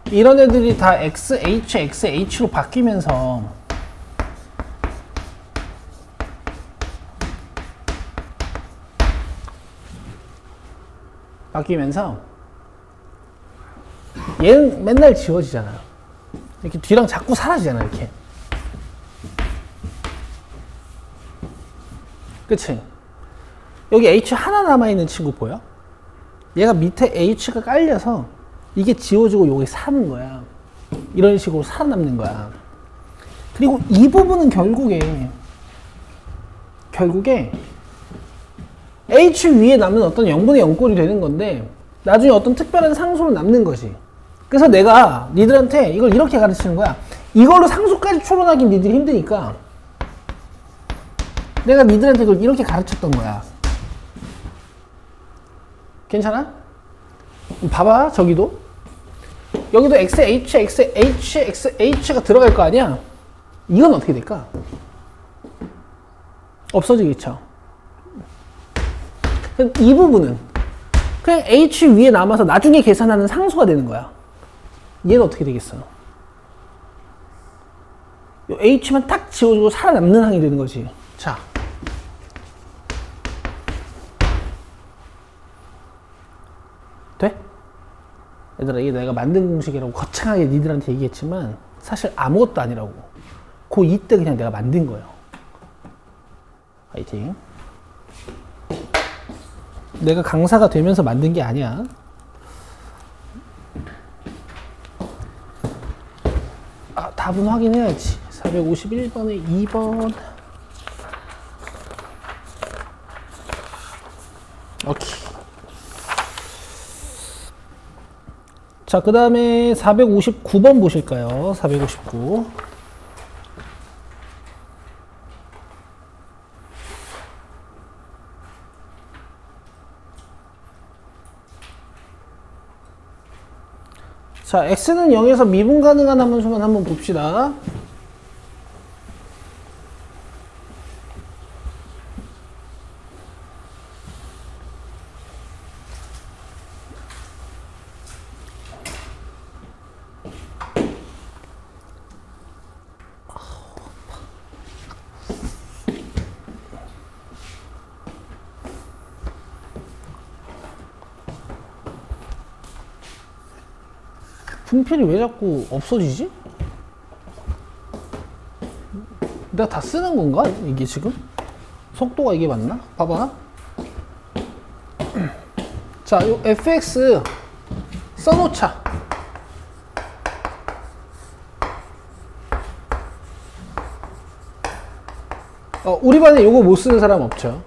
이런 애들이 다 XH, XH로 바뀌면서 얘는 맨날 지워지잖아. 이렇게 뒤랑 자꾸 사라지잖아, 이렇게. 그치? 여기 H 하나 남아있는 친구 보여? 얘가 밑에 H가 깔려서 이게 지워지고 여기 사는 거야. 이런 식으로 살아남는 거야. 그리고 이 부분은 결국에 H 위에 남는 어떤 0분의 0꼴이 되는 건데 나중에 어떤 특별한 상수로 남는 거지. 그래서 내가 니들한테 이걸 이렇게 가르치는 거야. 이걸로 상수까지 추론하기 니들이 힘드니까 내가 니들한테 이걸 이렇게 가르쳤던 거야. 괜찮아? 봐봐, 여기도 XH, XH, XH가 들어갈 거 아니야? 이건 어떻게 될까? 없어지겠죠. 이 부분은 그냥 H 위에 남아서 나중에 계산하는 상수가 되는 거야. 얘는 어떻게 되겠어? H만 딱 지워주고 살아남는 항이 되는 거지. 자. 돼? 얘들아, 이게 내가 만든 공식이라고 거창하게 니들한테 얘기했지만 사실 아무것도 아니라고. 이때 그냥 내가 만든 거예요. 화이팅. 내가 강사가 되면서 만든 게 아니야. 답은 확인해야지. 451번에 2번. 오케이. 자, 그 다음에 459번 보실까요? 459. 자, x는 0에서 미분 가능한 함수만 한번 봅시다. 분필이 왜 자꾸 없어지지? 내가 다 쓰는 건가? 이게 지금? 속도가 이게 맞나? 봐봐. 자, 요 fx 써놓자. 우리 반에 요거 못 쓰는 사람 없죠?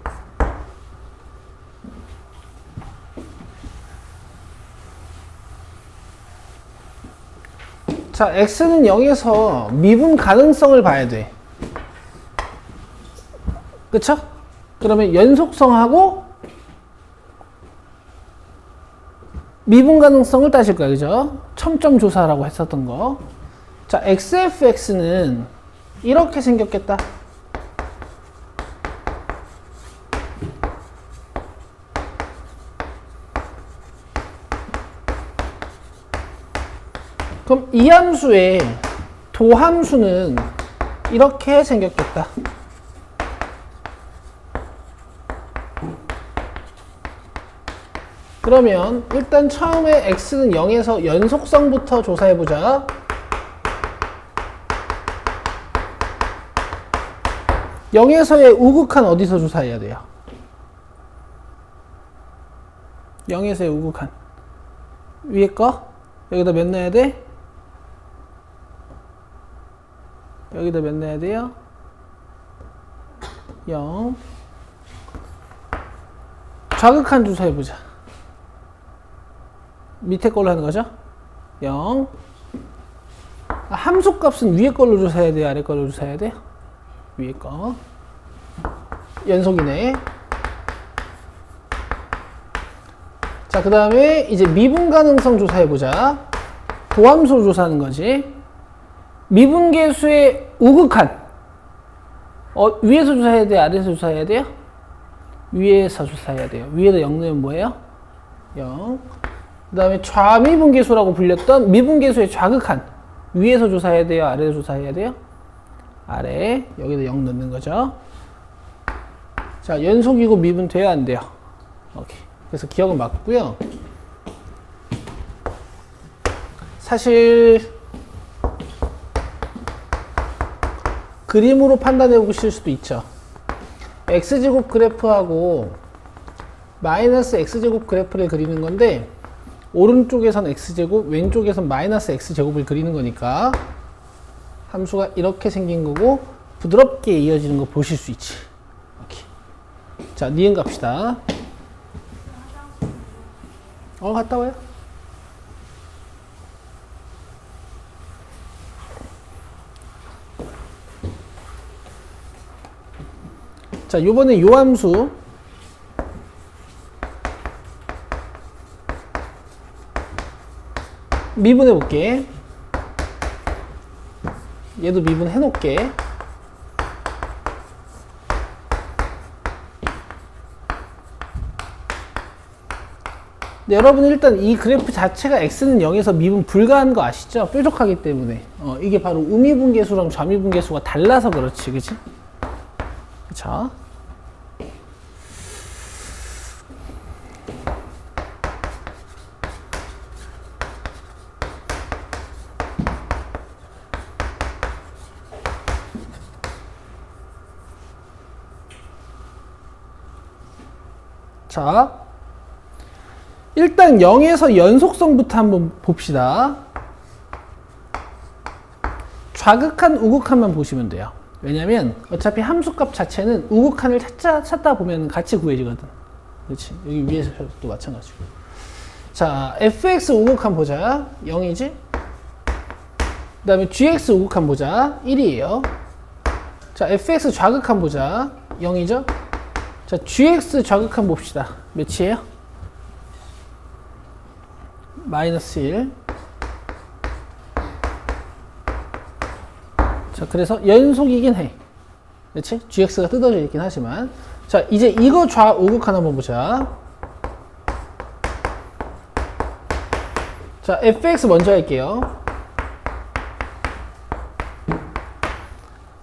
자, x는 0에서 미분 가능성을 봐야 돼. 그쵸? 그러면 연속성하고 미분 가능성을 따질 거야. 그죠? 첨점 조사라고 했었던 거. 자, xfx는 이렇게 생겼겠다. 그럼 이 함수의 도함수는 이렇게 생겼겠다. 그러면 일단 처음에 x는 0에서 연속성부터 조사해보자. (0에서의) 우극한 어디서 조사해야 돼요? (0에서의) 우극한 위에 거? 여기다 몇 넣어야 돼? 여기다 몇 넣어야 돼요? 0. 좌극한 조사해보자. 밑에 걸로 하는 거죠? 0. 함수 값은 위에 걸로 조사해야 돼요? 아래 걸로 조사해야 돼요? 위에 거. 연속이네. 자, 그 다음에 이제 미분 가능성 조사해보자. 도함수 조사하는 거지. 미분계수의 우극한. 위에서 조사해야 돼요? 아래에서 조사해야 돼요? 위에서 조사해야 돼요. 위에다 0 넣으면 뭐예요? 0. 그 다음에 좌미분계수라고 불렸던 미분계수의 좌극한. 위에서 조사해야 돼요? 아래에서 조사해야 돼요? 아래. 여기다 0 넣는 거죠. 자, 연속이고 미분 돼야 안 돼요? 오케이. 그래서 기억은 맞고요. 사실 그림으로 판단해 보실 수도 있죠. x제곱 그래프하고 마이너스 x제곱 그래프를 그리는 건데 오른쪽에선 x제곱, 왼쪽에선 마이너스 x제곱을 그리는 거니까 함수가 이렇게 생긴 거고 부드럽게 이어지는 거 보실 수 있지. 오케이. 자, 니은 갑시다. 갔다 와요. 자, 요번에 요 함수 미분해 볼게. 얘도 미분해 놓을게. 네, 여러분 일단 이 그래프 자체가 x는 0에서 미분 불가한 거 아시죠? 뾰족하기 때문에. 이게 바로 우미분계수랑 좌미분계수가 달라서 그렇지, 그치? 그쵸? 자, 일단 0에서 연속성부터 한번 봅시다. 좌극한, 우극한만 보시면 돼요. 왜냐면 어차피 함수값 자체는 우극한을 찾다 보면 같이 구해지거든. 그렇지? 여기 위에서도 마찬가지고. 자, fx 우극한 보자. 0이지? 그 다음에 gx 우극한 보자. 1이에요. 자, fx 좌극한 보자. 0이죠? 자, gx 좌극한 봅시다. 몇이에요? 마이너스 1. 자, 그래서 연속이긴 해. 그렇지? gx가 뜯어져 있긴 하지만. 자, 이제 이거 좌우극한 한번 보자. 자, fx 먼저 할게요.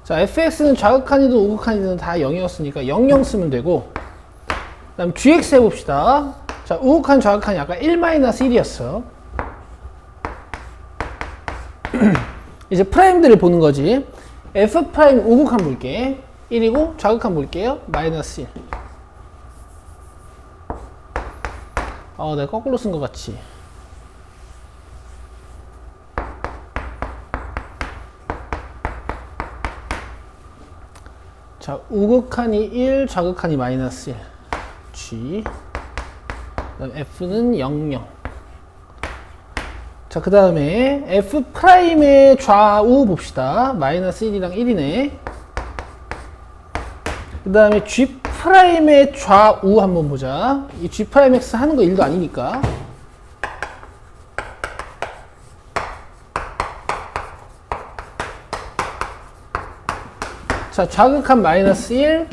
자, fx는 좌극한이든 우극한이든 다 0이었으니까 00 쓰면 되고, 그 다음 gx 해봅시다. 자, 우극한 좌극한이 아까 1-1이었어. 이제 프라임들을 보는 거지. f 프라임 우극한 볼게. 1이고 좌극한 볼게요. -1. 내가 거꾸로 쓴 것 같지. 자, 우극한이 1, 좌극한이 -1. G. 그다음 F는 00. 자, 그 다음에 F 프라임의 좌우 봅시다. -1이랑 1이네. 그 다음에 G 프라임의 좌우 한번 보자. 이 G 프라임 X 하는 거 1도 아니니까. 자, 좌극한 -1,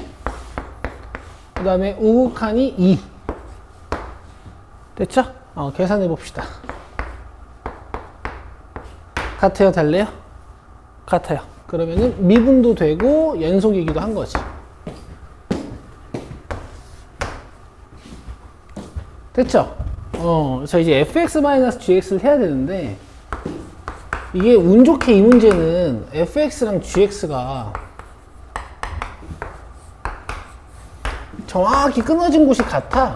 그 다음에 우극한이 2. 됐죠? 계산해 봅시다. 같아요, 달래요? 같아요. 그러면은 미분도 되고 연속이기도 한 거지. 됐죠? 자, 이제 fx-gx를 해야 되는데, 이게 운 좋게 이 문제는 fx랑 gx가 정확히 끊어진 곳이 같아.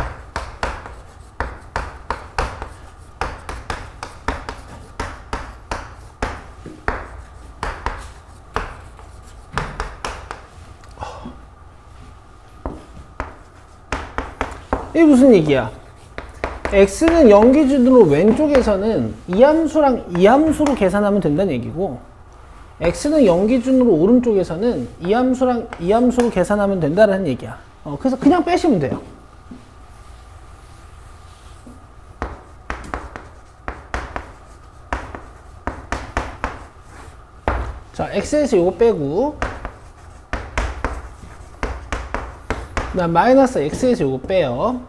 이게 무슨 얘기야? x는 0 기준으로 왼쪽에서는 이 함수랑 이 함수로 계산하면 된다는 얘기고, x는 0 기준으로 오른쪽에서는 이 함수랑 이 함수로 계산하면 된다는 얘기야. 그래서 그냥 빼시면 돼요. 자, x에서 요거 빼고, 그 다음 마이너스 x에서 요거 빼요.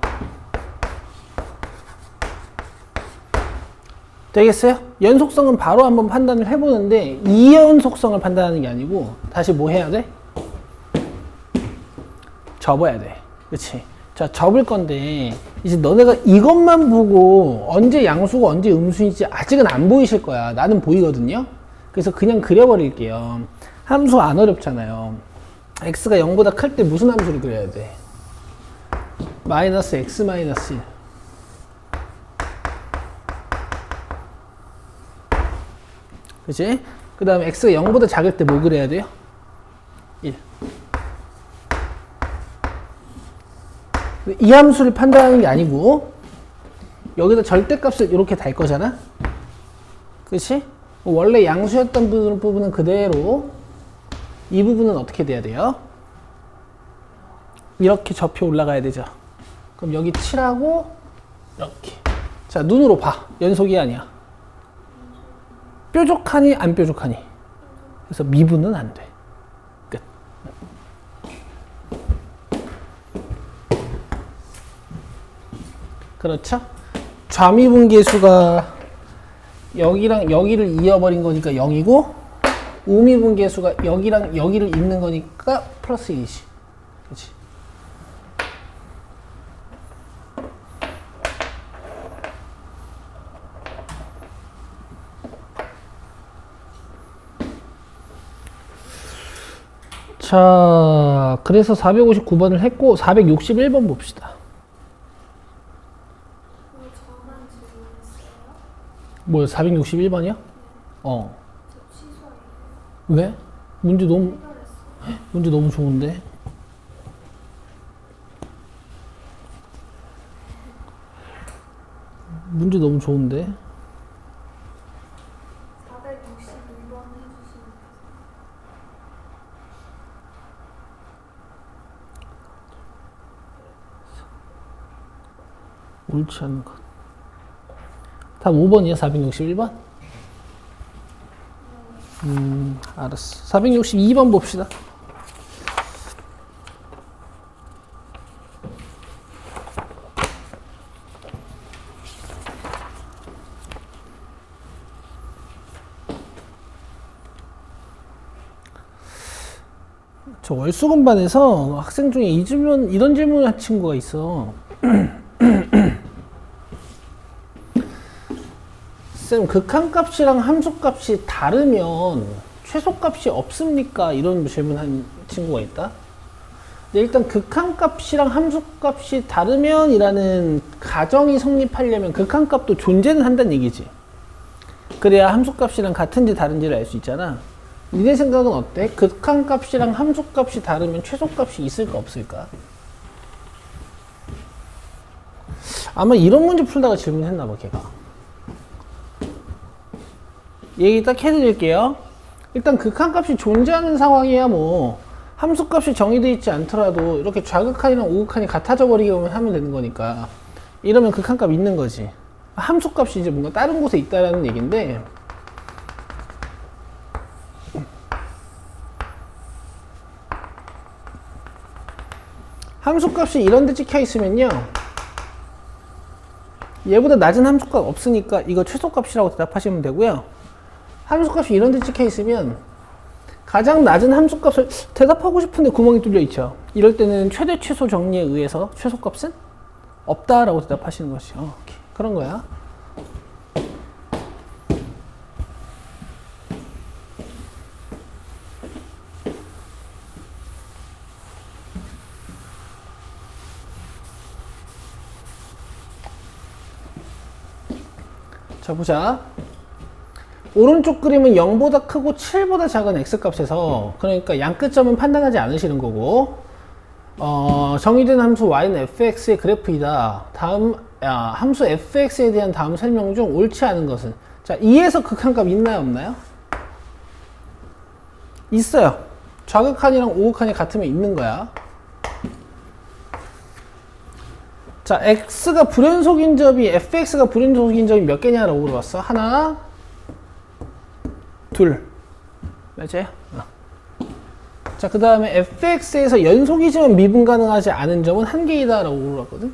되겠어요? 연속성은 바로 한번 판단을 해보는데, 이연속성을 판단하는 게 아니고, 다시 뭐 해야 돼? 접어야 돼. 그치? 자, 접을 건데, 이제 너네가 이것만 보고 언제 양수고 언제 음수인지 아직은 안 보이실 거야. 나는 보이거든요? 그래서 그냥 그려버릴게요. 함수 안 어렵잖아요. x가 0보다 클 때 무슨 함수를 그려야 돼? 마이너스 x 마이너스 1. 그치? 그 다음에 x가 0보다 작을 때 뭐 그려야 돼요? 1. 이 함수를 판단하는 게 아니고, 여기다 절대값을 이렇게 달 거잖아? 그치? 원래 양수였던 부분은 그대로, 이 부분은 어떻게 돼야 돼요? 이렇게 접혀 올라가야 되죠. 그럼 여기 7하고, 이렇게. 자, 눈으로 봐. 연속이 아니야. 뾰족하니, 안 뾰족하니? 그래서 미분은 안 돼. 끝. 그렇죠? 좌미분계수가 여기랑 여기를 이어버린 거니까 0이고, 우미분계수가 여기랑 여기를 잇는 거니까 플러스 1이지. 그치? 자, 그래서 459번을 했고, 461번 봅시다. 뭐야, 461번이야? 왜? 문제 너무 좋은데? 문제 너무 좋은데? 461번 해주시면 옳지 않은 것. 답 5번이야, 461번? 알았어. 462번 봅시다. 저 월수금반에서 학생 중에 이런 질문을 한 친구가 있어. 쌤, 극한값이랑 함수값이 다르면 최소값이 없습니까? 이런 질문한 친구가 있다. 근데 일단 극한값이랑 함수값이 다르면 이라는 가정이 성립하려면 극한값도 존재는 한다는 얘기지. 그래야 함수값이랑 같은지 다른지를 알 수 있잖아. 니네 생각은 어때? 극한값이랑 함수값이 다르면 최소값이 있을까 없을까? 아마 이런 문제 풀다가 질문했나봐 걔가. 얘기 딱 해드릴게요. 일단 극한값이 존재하는 상황이야 뭐 함수값이 정의되어 있지 않더라도 이렇게 좌극한이랑 우극한이 같아져 버리기만 하면 되는 거니까 이러면 극한값 있는 거지. 함수값이 이제 뭔가 다른 곳에 있다라는 얘기인데 함수값이 이런 데 찍혀 있으면요 얘보다 낮은 함수값 없으니까 이거 최소값이라고 대답하시면 되고요. 함수값이 이런 데 찍혀 있으면 가장 낮은 함수값을 대답하고 싶은데 구멍이 뚫려 있죠. 이럴 때는 최대 최소 정리에 의해서 최소값은 없다라고 대답하시는 것이 오케이. 그런 거야. 자 보자. 오른쪽 그림은 0보다 크고 7보다 작은 x값에서 그러니까 양끝점은 판단하지 않으시는 거고 정의된 함수 y는 fx의 그래프이다. 다음 함수 fx에 대한 다음 설명 중 옳지 않은 것은 자 2에서 극한값 있나요 없나요? 있어요. 좌극한이랑 우극한이 같으면 있는 거야. 자 x가 불연속인 점이 fx가 불연속인 점이 몇 개냐라고 물어봤어. 하나 둘 맞아요? 자 그 다음에 fx에서 연속이지만 미분 가능하지 않은 점은 한 개이다 라고 물어봤거든.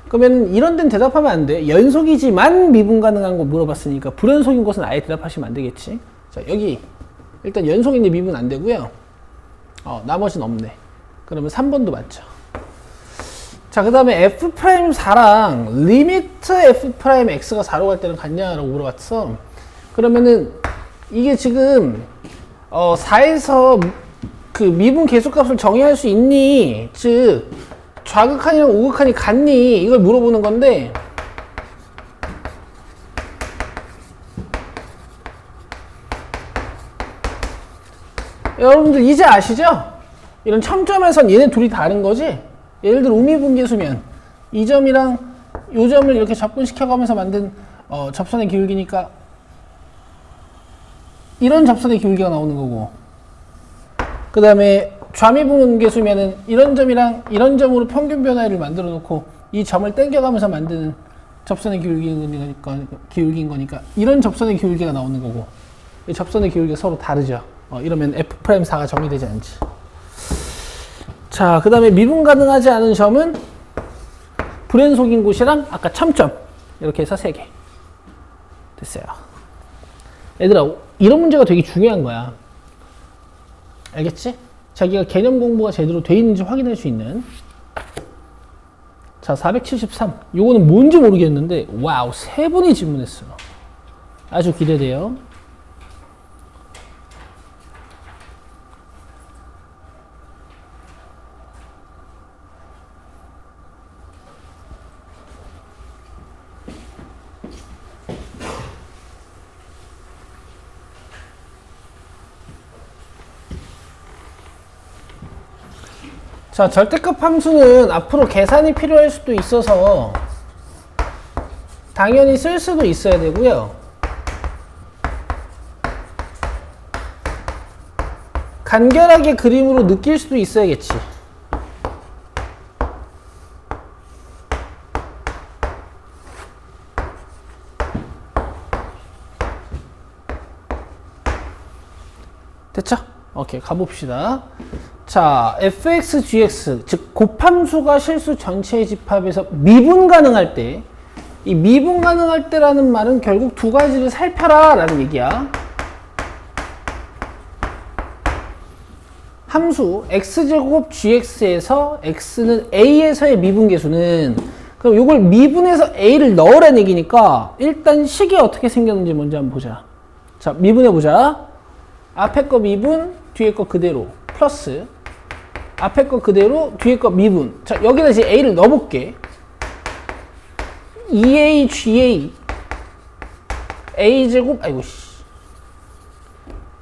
그러면 이런 데는 대답하면 안 돼. 연속이지만 미분 가능한 거 물어봤으니까 불연속인 것은 아예 대답하시면 안 되겠지. 자 여기 일단 연속인데 미분 안 되고요. 나머지는 없네. 그러면 3번도 맞죠. 자 그 다음에 f'4랑 리미트 f'x가 4로 갈 때는 같냐라고 물어봤어. 그러면은 이게 지금 4에서 그 미분 계수값을 정의할 수 있니? 즉 좌극한이랑 우극한이 같니? 이걸 물어보는 건데 여러분들 이제 아시죠? 이런 첨점에선 얘네 둘이 다른 거지? 예를 들어 우미분계수면 이 점이랑 이 점을 이렇게 접근시켜가면서 만든 접선의 기울기니까 이런 접선의 기울기가 나오는 거고 그 다음에 좌미분계수면은 이런 점이랑 이런 점으로 평균 변화를 만들어 놓고 이 점을 땡겨가면서 만드는 접선의 기울기인 거니까 이런 접선의 기울기가 나오는 거고 이 접선의 기울기가 서로 다르죠. 이러면 f'4가 정의되지 않지. 자, 그 다음에 미분 가능하지 않은 점은 불연속인 곳이랑 아까 첨점 이렇게 해서 3개 됐어요. 얘들아 이런 문제가 되게 중요한 거야. 알겠지? 자기가 개념 공부가 제대로 돼 있는지 확인할 수 있는. 자 473 요거는 뭔지 모르겠는데 와우 3분이 질문했어요. 아주 기대돼요. 자, 절대값 함수는 앞으로 계산이 필요할 수도 있어서 당연히 쓸 수도 있어야 되고요. 간결하게 그림으로 느낄 수도 있어야겠지. 오케이, 가봅시다. 자, fx, gx, 즉 곱함수가 실수 전체의 집합에서 미분 가능할 때, 이 미분 가능할 때라는 말은 결국 두 가지를 살펴라 라는 얘기야. 함수 x제곱 gx에서 x는 a에서의 미분계수는, 그럼 이걸 미분해서 a를 넣으라는 얘기니까 일단 식이 어떻게 생겼는지 먼저 한번 보자. 자, 미분해보자. 앞에 거 미분, 뒤에 거 그대로 플러스 앞에 거 그대로 뒤에 거 미분. 자, 여기다 이제 a를 넣어볼게. 2a ga a제곱 아이고 씨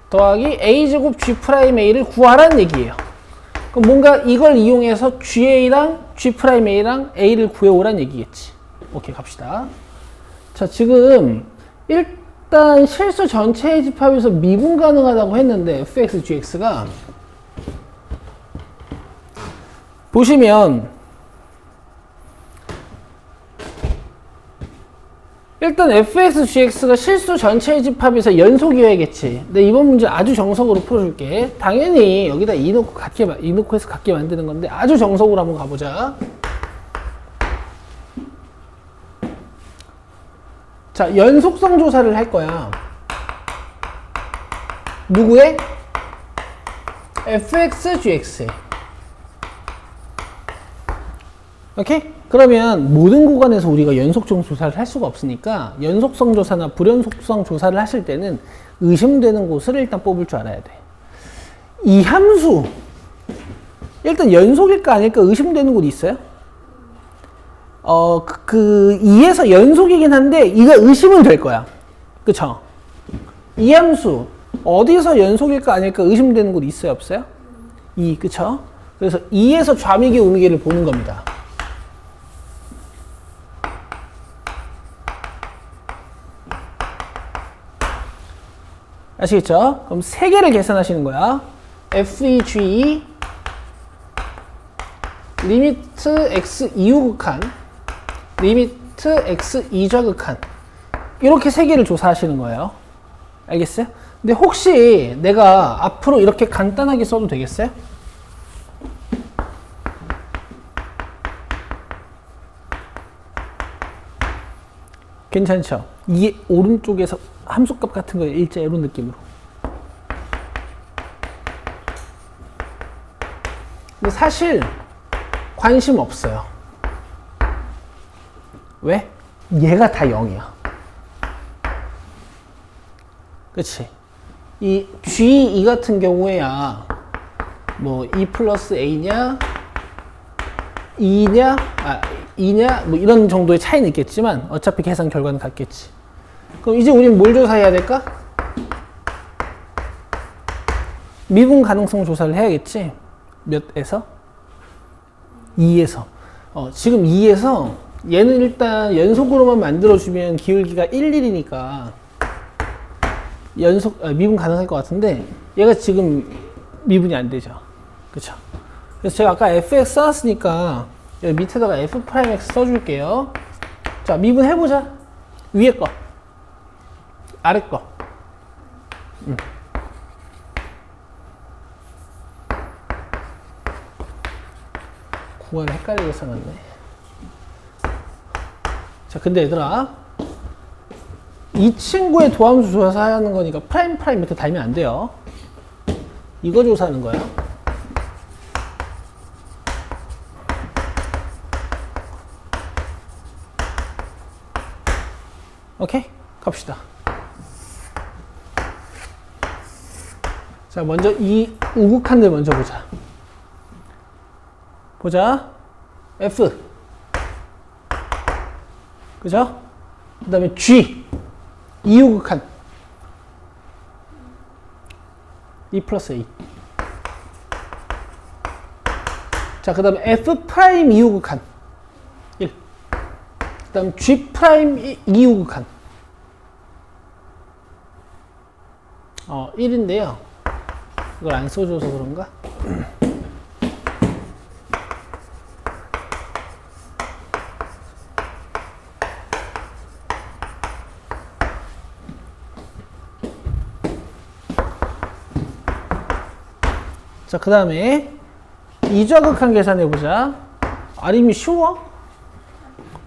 더하기 a제곱 g'a를 구하라는 얘기예요. 그럼 뭔가 이걸 이용해서 ga랑 g'a랑 a를 구해오라는 얘기겠지. 오케이, 갑시다. 자, 지금 일단 실수 전체의 집합에서 미분 가능하다고 했는데 fx, gx가 보시면 일단 fx, gx가 실수 전체의 집합에서 연속이어야겠지. 근데 이번 문제 아주 정석으로 풀어줄게. 당연히 여기다 2 넣고 해서 같게 만드는 건데 아주 정석으로 한번 가보자. 자, 연속성 조사를 할 거야. 누구의? fx, gx에. 오케이? 그러면 모든 구간에서 우리가 연속성 조사를 할 수가 없으니까 연속성 조사나 불연속성 조사를 하실 때는 의심되는 곳을 일단 뽑을 줄 알아야 돼. 이 함수 일단 연속일까 아닐까 의심되는 곳 있어요? 2에서 연속이긴 한데 이거 의심은 될 거야. 그쵸? 이 함수 어디서 연속일까 아닐까 의심되는 곳 있어요? 없어요? 2, 그쵸? 그래서 2에서 좌미계 우미계를 보는 겁니다. 아시겠죠? 그럼 3개를 계산하시는 거야. FEGE 리미트 x 2우극한 리미트 x 2좌극한 이렇게 3개를 조사하시는 거예요. 알겠어요? 근데 혹시 내가 앞으로 이렇게 간단하게 써도 되겠어요? 괜찮죠? 이 오른쪽에서 함수값 같은 거 일자 이런 느낌으로. 근데 사실 관심 없어요. 왜? 얘가 다 0이야. 그치? 이 G2 같은 경우에야 뭐 2 플러스 A냐 2냐 2냐 뭐 이런 정도의 차이는 있겠지만 어차피 계산 결과는 같겠지. 그럼 이제 우리는 뭘 조사해야 될까? 미분 가능성 조사를 해야겠지. 몇에서? 2에서. 지금 2에서 얘는 일단 연속으로만 만들어주면 기울기가 1, 1이니까 미분 가능할 것 같은데 얘가 지금 미분이 안 되죠. 그쵸? 그래서 제가 아까 fx 써놨으니까 여기 밑에다가 f'x 써줄게요. 자, 미분 해보자. 위에 거. 아래 거. 구간을 헷갈리게 써놨네. 자, 근데 얘들아, 이 친구의 도함수 조사하는 거니까 프라임 밑에 달면 안 돼요. 이거 조사하는 거야. 오케이? 갑시다. 자, 먼저 이 우극한들 먼저 보자. F. 그죠? 그 다음에 G. 이우극한. 2 플러스 A. 자, 그 다음에 F 프라임 이우극한. 1. 그 다음 G 프라임 이우극한. 1인데요. 이걸 안 써줘서 그런가? 자, 그 다음에 이좌극한 계산해보자. 아림이 쉬워?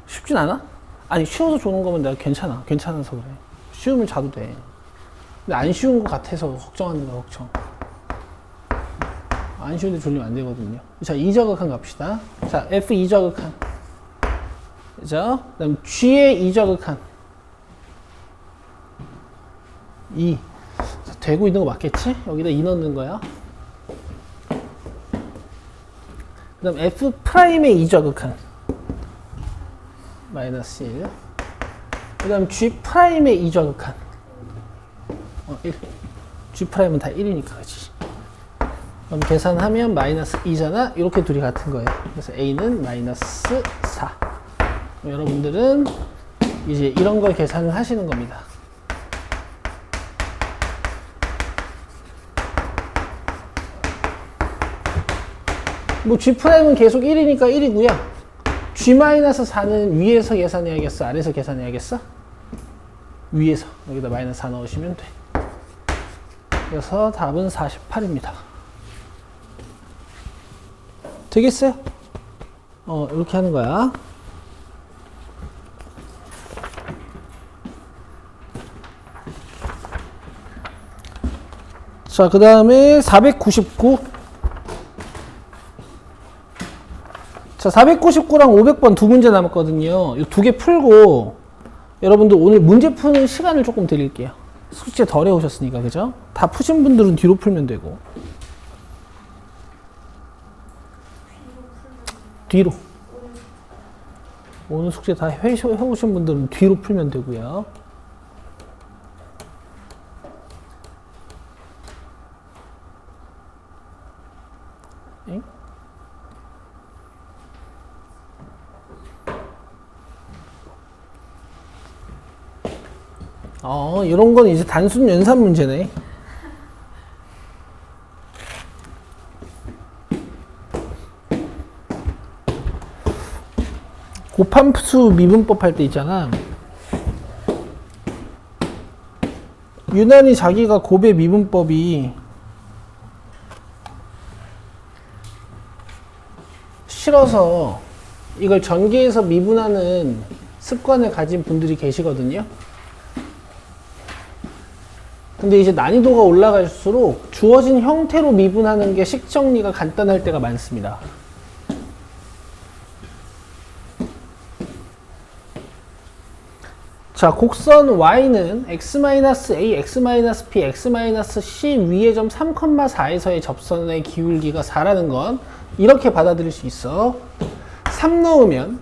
쉽진 않아? 아니, 쉬워서 좋은 거면 내가 괜찮아서 그래. 쉬우면 자도 돼. 근데 안 쉬운 것 같아서 걱정한다, 걱정. 안 쉬운데 졸리면 안 되거든요. 자, 이좌극한 갑시다. 자, F 이좌극한. 그죠? 그 다음 G의 이좌극한. 2. 되고 있는 거 맞겠지? 여기다 2 넣는 거야. 그 다음 F'의 이좌극한. 마이너스 1. 그 다음 G'의 이좌극한. 1. G'은 다 1이니까, 그치? 그럼 계산하면 마이너스 2잖아? 이렇게 둘이 같은 거예요. 그래서 A는 마이너스 4. 여러분들은 이제 이런 걸 계산을 하시는 겁니다. 뭐 G'은 계속 1이니까 1이고요. G-4는 위에서 계산해야겠어? 아래에서 계산해야겠어? 위에서. 여기다 마이너스 4 넣으시면 돼. 그래서 답은 48입니다. 되겠어요? 이렇게 하는 거야. 자, 그 다음에 499. 자, 499랑 500번 두 문제 남았거든요. 이 두 개 풀고 여러분들 오늘 문제 푸는 시간을 조금 드릴게요. 숙제 덜 해오셨으니까, 그죠? 다 푸신 분들은 뒤로 풀면 되고. 뒤로. 오늘 숙제 다 해오신 분들은 뒤로 풀면 되고요. 엥? 이런 건 이제 단순 연산 문제네. 곱함수 미분법 할 때 있잖아. 유난히 자기가 곱의 미분법이 싫어서 이걸 전개해서 미분하는 습관을 가진 분들이 계시거든요. 근데 이제 난이도가 올라갈수록 주어진 형태로 미분하는 게 식정리가 간단할 때가 많습니다. 자, 곡선 y는 x-a, x-b, x-c 위의 점 3,4에서의 접선의 기울기가 4라는 건 이렇게 받아들일 수 있어. 3 넣으면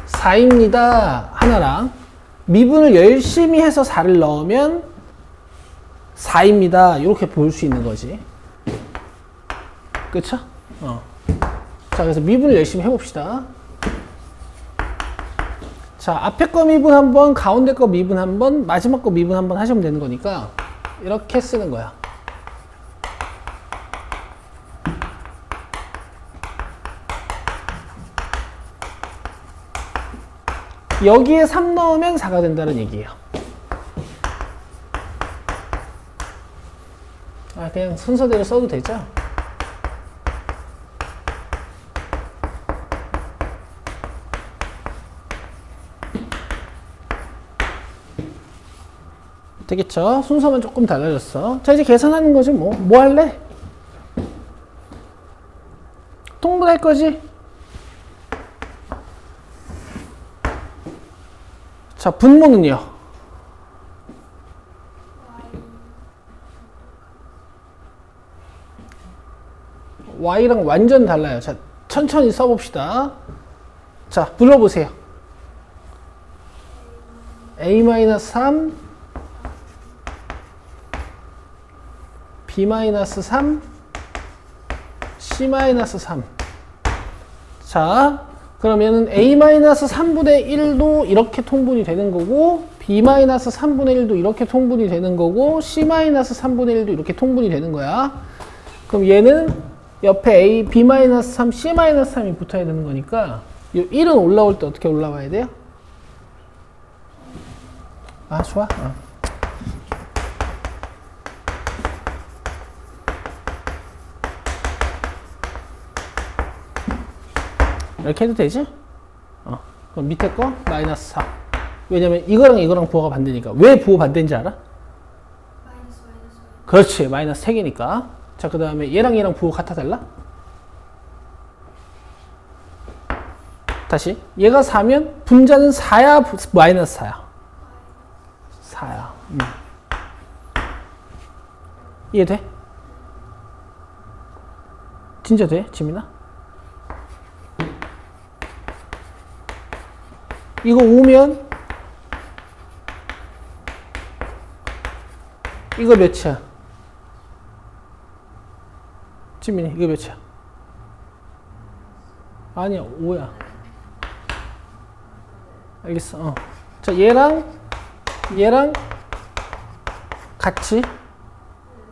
4입니다. 하나랑 미분을 열심히 해서 4를 넣으면 4입니다. 이렇게 볼 수 있는 거지. 그쵸? 자, 그래서 미분을 열심히 해봅시다. 자, 앞에 거 미분 한 번, 가운데 거 미분 한 번, 마지막 거 미분 한 번 하시면 되는 거니까 이렇게 쓰는 거야. 여기에 3 넣으면 4가 된다는 얘기예요. 그냥 순서대로 써도 되죠? 되겠죠? 순서만 조금 달라졌어. 자, 이제 계산하는 거지 뭐. 뭐 할래? 통분할 거지? 자, 분모는요? y랑 완전 달라요. 자, 천천히 써봅시다. 자, 불러보세요. a-3 b-3 c-3 자, 그러면은 a-3분의 1도 이렇게 통분이 되는 거고 b-3분의 1도 이렇게 통분이 되는 거고 c-3분의 1도 이렇게 통분이 되는 거야. 그럼 얘는 옆에 a, b-3, c-3이 붙어야 되는 거니까 이 1은 올라올 때 어떻게 올라와야 돼요? 좋아. 이렇게 해도 되지? 그럼 밑에 거 마이너스 4. 왜냐면 이거랑 이거랑 부호가 반대니까. 왜 부호 반대인지 알아? 마이너스 마이너스. 그렇지. 마이너스 3개니까. 자, 그 다음에 얘랑 얘랑 부호 같아 달라? 다시. 얘가 4면 분자는 4야, 마이너스 4야? 4야. 이해돼? 진짜 돼? 지민아? 이거 5면 이거 몇이야? 지민이 이거 몇이야? 아니야 5야. 알겠어. 자, 얘랑 같이,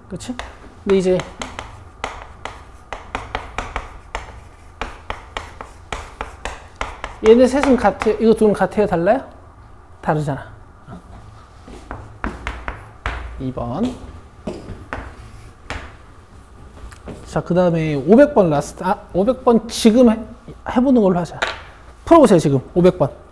그렇지? 근데 이제 얘네 셋은 같아요. 이거 둘은 같아요? 달라요? 다르잖아. 2번. 자, 그 다음에 500번 라스트. 500번 지금 해보는 걸로 하자. 풀어보세요, 지금. 500번.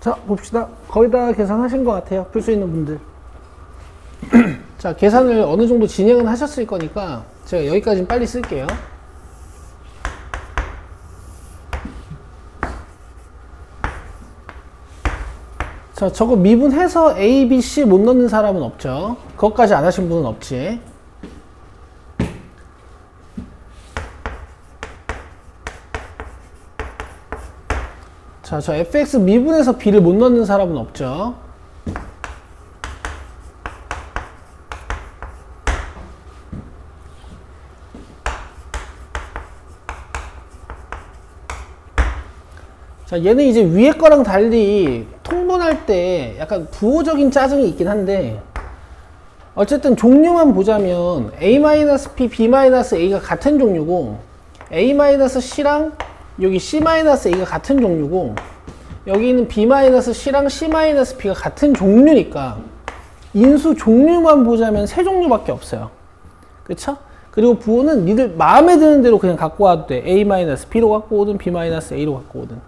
자, 봅시다. 거의 다 계산하신 것 같아요. 풀 수 있는 분들. 자, 계산을 어느 정도 진행은 하셨을 거니까 제가 여기까지는 빨리 쓸게요. 자, 저거 미분해서 A, B, C 못 넣는 사람은 없죠. 그것까지 안 하신 분은 없지. 자, 저 fx 미분해서 b를 못 넣는 사람은 없죠. 자, 얘는 이제 위에 거랑 달리 통분할 때 약간 부호적인 짜증이 있긴 한데 어쨌든 종류만 보자면 A-P, B-A가 같은 종류고 A-C랑 여기 C-A가 같은 종류고 여기 있는 B-C랑 C-P가 같은 종류니까 인수 종류만 보자면 세 종류밖에 없어요. 그쵸? 그리고 부호는 니들 마음에 드는 대로 그냥 갖고 와도 돼. A-B로 갖고 오든 B-A로 갖고 오든.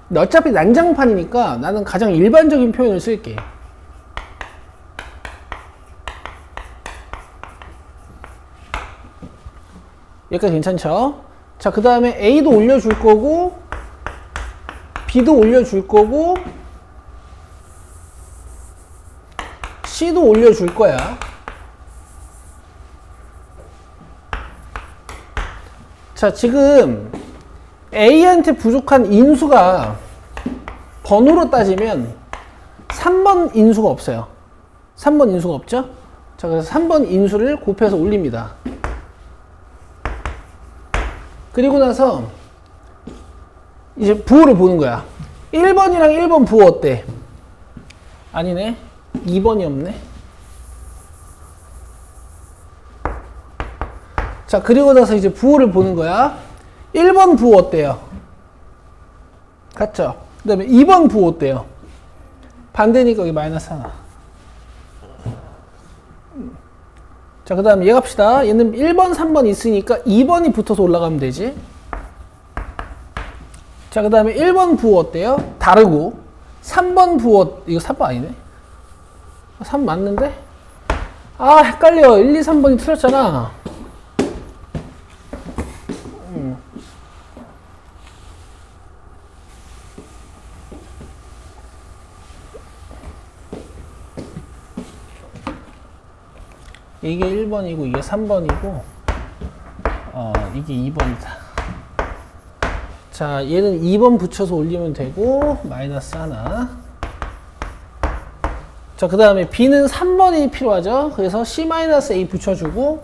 근데 어차피 난장판이니까 나는 가장 일반적인 표현을 쓸게. 여기까지 괜찮죠? 자, 그 다음에 A도 올려줄 거고 B도 올려줄 거고 C도 올려줄 거야. 자, 지금 A한테 부족한 인수가 번호로 따지면 3번 인수가 없어요. 3번 인수가 없죠? 자, 그래서 3번 인수를 곱해서 올립니다. 그리고 나서 이제 부호를 보는 거야. 1번이랑 1번 부호 어때? 아니네. 2번이 없네. 자, 그리고 나서 이제 부호를 보는 거야. 1번 부호 어때요? 같죠? 그 다음에 2번 부호 어때요? 반대니까 여기 마이너스 하나. 자, 그 다음에 얘 갑시다. 얘는 1번, 3번 있으니까 2번이 붙어서 올라가면 되지. 자, 그 다음에 1번 부호 어때요? 다르고. 3번 부호, 이거 3번 아니네? 3 맞는데? 아, 헷갈려. 1, 2, 3번이 틀렸잖아. 이게 1번이고 이게 3번이고 이게 2번이다. 자, 얘는 2번 붙여서 올리면 되고 마이너스 하나. 자, 그 다음에 B는 3번이 필요하죠. 그래서 C-A 붙여주고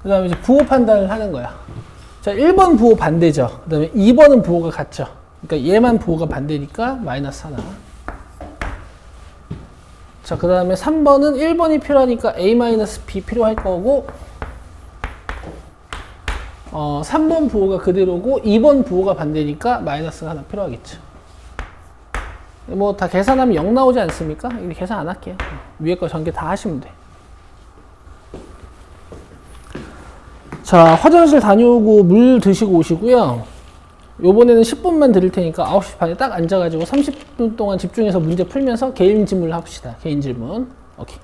그 다음에 이제 부호 판단을 하는 거야. 자, 1번 부호 반대죠. 그 다음에 2번은 부호가 같죠. 그러니까 얘만 부호가 반대니까 마이너스 하나. 자, 그 다음에 3번은 1번이 필요하니까 A-B 필요할 거고 3번 부호가 그대로고 2번 부호가 반대니까 마이너스가 하나 필요하겠죠. 뭐 다 계산하면 0 나오지 않습니까? 이거 계산 안 할게요. 위에 거 전개 다 하시면 돼. 자, 화장실 다녀오고 물 드시고 오시고요. 요번에는 10분만 드릴 테니까 9시 반에 딱 앉아가지고 30분 동안 집중해서 문제 풀면서 개인 질문을 합시다. 개인 질문. 오케이.